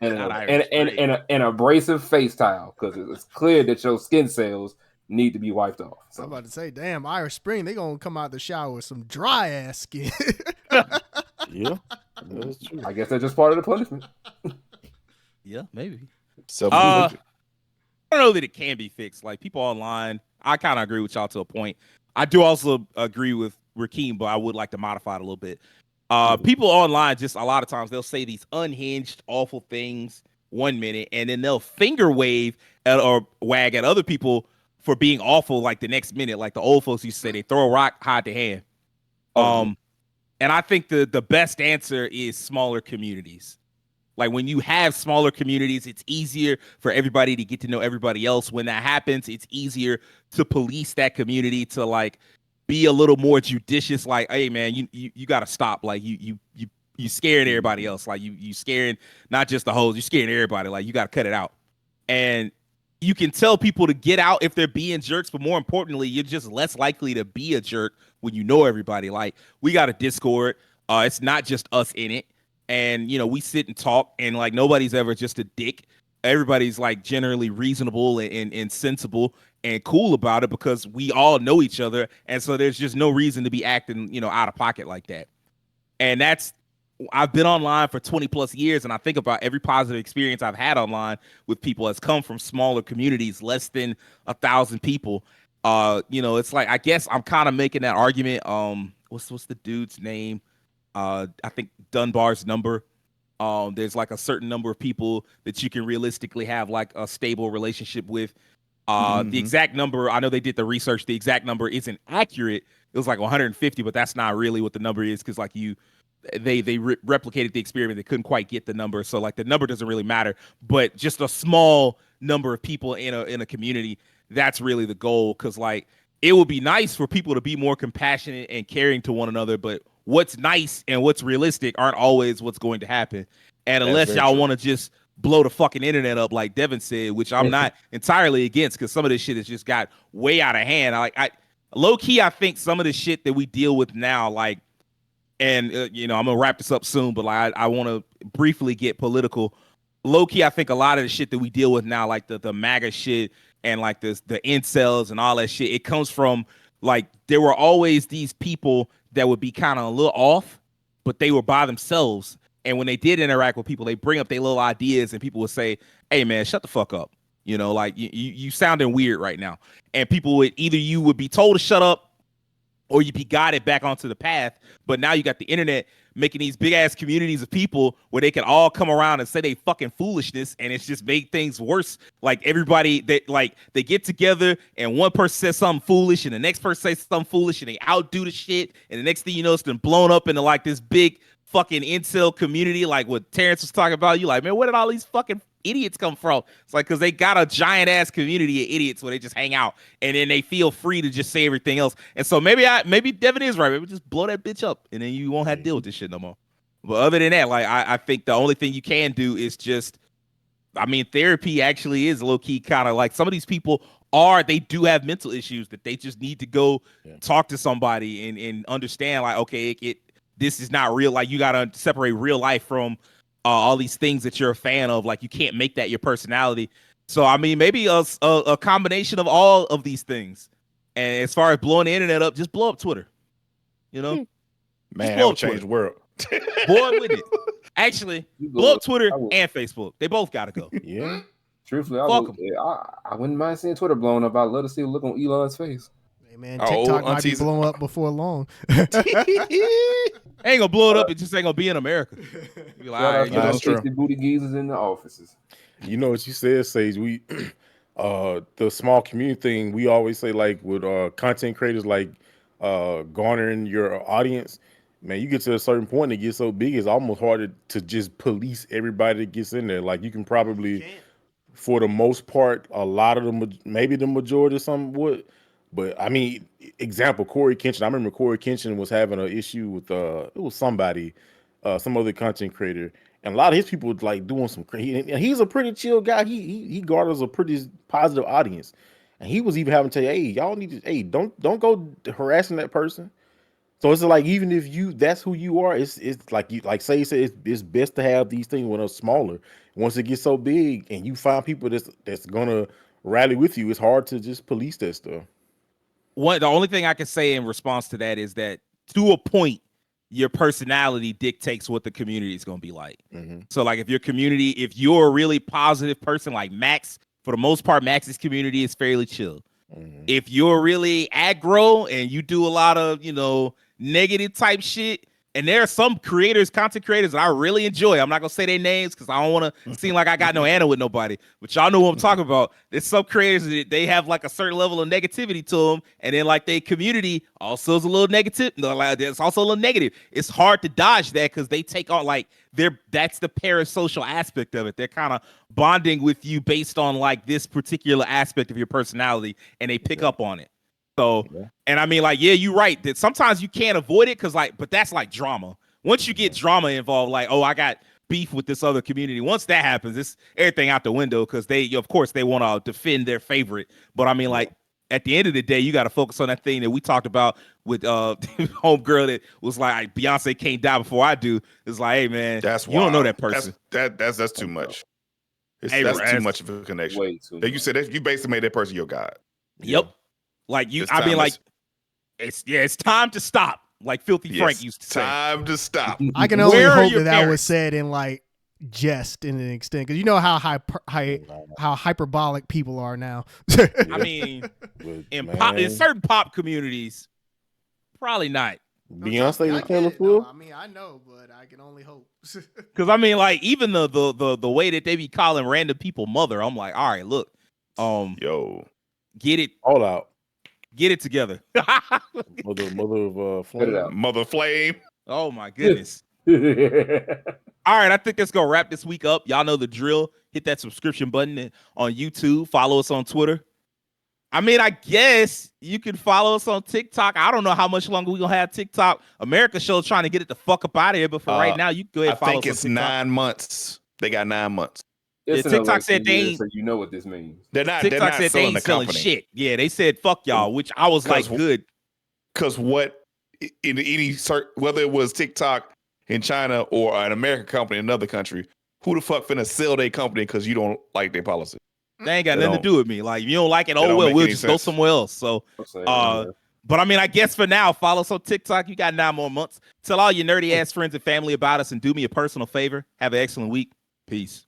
And an abrasive face towel, because it's clear that your skin cells need to be wiped off. So. I'm about to say, damn, Irish Spring, they gonna come out the shower with some dry ass skin. Yeah, that's true. I guess that's just part of the punishment. Yeah, maybe. I don't know that it can be fixed. Like, people online, I kind of agree with y'all to a point. I do also agree with Rakeem, but I would like to modify it a little bit. People online, just a lot of times they'll say these unhinged, awful things 1 minute, and then they'll finger wave or wag at other people for being awful like the next minute. Like the old folks used to say, they throw a rock, hide the hand. And I think the best answer is smaller communities. Like, when you have smaller communities, it's easier for everybody to get to know everybody else. When that happens, it's easier to police that community, to like be a little more judicious. Like, hey man, you got to stop. Like, you scaring everybody else. Like, you scaring not just the hoes, you're scaring everybody. Like, you got to cut it out. And you can tell people to get out if they're being jerks, but more importantly, you're just less likely to be a jerk when you know everybody. Like, we got a Discord. It's not just us in it. And, we sit and talk, and like nobody's ever just a dick. Everybody's like generally reasonable and sensible and cool about it, because we all know each other. And so there's just no reason to be acting, out of pocket like that. And I've been online for 20 plus years, and I think about every positive experience I've had online with people has come from smaller communities, less than 1,000 people. It's like, I guess I'm kind of making that argument. What's the dude's name? I think Dunbar's number. There's like a certain number of people that you can realistically have like a stable relationship with. The exact number, I know they did the research. The exact number isn't accurate. It was like 150, but that's not really what the number is, because like they replicated the experiment. They couldn't quite get the number, so like the number doesn't really matter. But just a small number of people in a community, that's really the goal. Because like, it would be nice for people to be more compassionate and caring to one another, but what's nice and what's realistic aren't always what's going to happen. And unless y'all want to just blow the fucking internet up, like Devin said, which I'm not entirely against, because some of this shit has just got way out of hand. low key, I think some of the shit that we deal with now, like, and I'm gonna wrap this up soon, but like I want to briefly get political. Low key, I think a lot of the shit that we deal with now, like the MAGA shit and like the incels and all that shit, it comes from like there were always these people that would be kind of a little off, but they were by themselves. And when they did interact with people, they bring up their little ideas, and people would say, "Hey, man, shut the fuck up." Like you sounding weird right now. And people would you would be told to shut up, or you'd be guided back onto the path. But now you got the internet making these big ass communities of people where they can all come around and say they fucking foolishness, and it's just made things worse. Like everybody that like they get together and one person says something foolish and the next person says something foolish and they outdo the shit, and the next thing you know, it's been blown up into like this big fucking incel community, like what Terrence was talking about. You like, man, where did all these fucking idiots come from? It's like because they got a giant ass community of idiots where they just hang out and then they feel free to just say everything else. And so maybe Devin is right. Maybe just blow that bitch up and then you won't have to deal with this shit no more. But other than that, like I think the only thing you can do is just, I mean, therapy actually is low key kind of like some of these people they do have mental issues that they just need to go talk to somebody and understand like, okay, this is not real. Like you got to separate real life from all these things that you're a fan of. Like you can't make that your personality. So, I mean, maybe a combination of all of these things. And as far as blowing the internet up, just blow up Twitter. Man, that would change the world. Boy, with it. Actually, blow up Twitter and Facebook. They both got to go. Yeah. Truthfully, I wouldn't mind seeing Twitter blown up. I'd love to see the look on Elon's face. Man, TikTok might be blowing up before long. Ain't gonna blow it up. It just ain't gonna be in America. Be like, that's true. Booty geezers in the offices. You know what you said, Sage. We the small community thing. We always say like with content creators, like garnering your audience. Man, you get to a certain point, it gets so big, it's almost harder to just police everybody that gets in there. Like you can probably, for the most part, a lot of them, maybe the majority, somewhat. But I mean, example, Corey Kenshin. I remember Corey Kenshin was having an issue with it was somebody, some other content creator, and a lot of his people like doing some crazy. And he's a pretty chill guy. He garners a pretty positive audience, and he was even having to tell, hey, y'all need to, don't go harassing that person. So it's like even if that's who you are, it's like Say said, it's best to have these things when they're smaller. Once it gets so big, and you find people that's gonna rally with you, it's hard to just police that stuff. The only thing I can say in response to that is that to a point, your personality dictates what the community is going to be like. Mm-hmm. So like if you're a really positive person like Max, for the most part, Max's community is fairly chill. Mm-hmm. If you're really aggro and you do a lot of, negative type shit, and there are some content creators that I really enjoy. I'm not going to say their names because I don't want to seem like I got no anna with nobody, but y'all know what I'm talking about. There's some creators that they have like a certain level of negativity to them, and then like their community also is a little negative. No, like there's also a little negative. It's hard to dodge that because they take on like that's the parasocial aspect of it. They're kind of bonding with you based on like this particular aspect of your personality, and they pick up on it. So, and I mean, like, yeah, you're right that sometimes you can't avoid it because, like, but that's like drama. Once you get drama involved, like, oh, I got beef with this other community. Once that happens, it's everything out the window because of course, they want to defend their favorite. But I mean, like, at the end of the day, you got to focus on that thing that we talked about with homegirl that was like, Beyonce can't die before I do. It's like, hey, man, you don't know that person. That's too much. That's too much of a connection. Like you said, you basically made that person your god. Yep. Like it's time to stop. Like Filthy Frank used to say. Time to stop. I can only hope that was said in like jest in an extent, because you know how hyperbolic people are now. I mean, in certain pop communities, probably not. Beyonce was kind of fool. I mean, I know, but I can only hope. Because I mean, like even the way that they be calling random people mother, I'm like, all right, look, get it all out. Get it together. mother of flame. Mother flame. Oh my goodness. All right, I think that's gonna wrap this week up. Y'all know the drill. Hit that subscription button on YouTube. Follow us on Twitter. I mean, I guess you can follow us on TikTok. I don't know how much longer we're gonna have TikTok. America Show's trying to get it the fuck up out of here, but for right now, you go ahead and follow us. I think it's 9 months. They got 9 months. It's an TikTok election said they year, ain't. so you know what this means. They're not. TikTok they're not said they selling ain't the selling company. shit. Yeah, they said fuck y'all, which I was like, good. Because what in any whether it was TikTok in China or an American company in another country, who the fuck finna sell their company because you don't like their policy? They ain't got nothing to do with me. Like, if you don't like it, oh don't well, make we'll any just go sense. somewhere else. So, but I mean, I guess for now, follow us on TikTok. You got 9 more months. Tell all your nerdy ass friends and family about us, and do me a personal favor. Have an excellent week. Peace.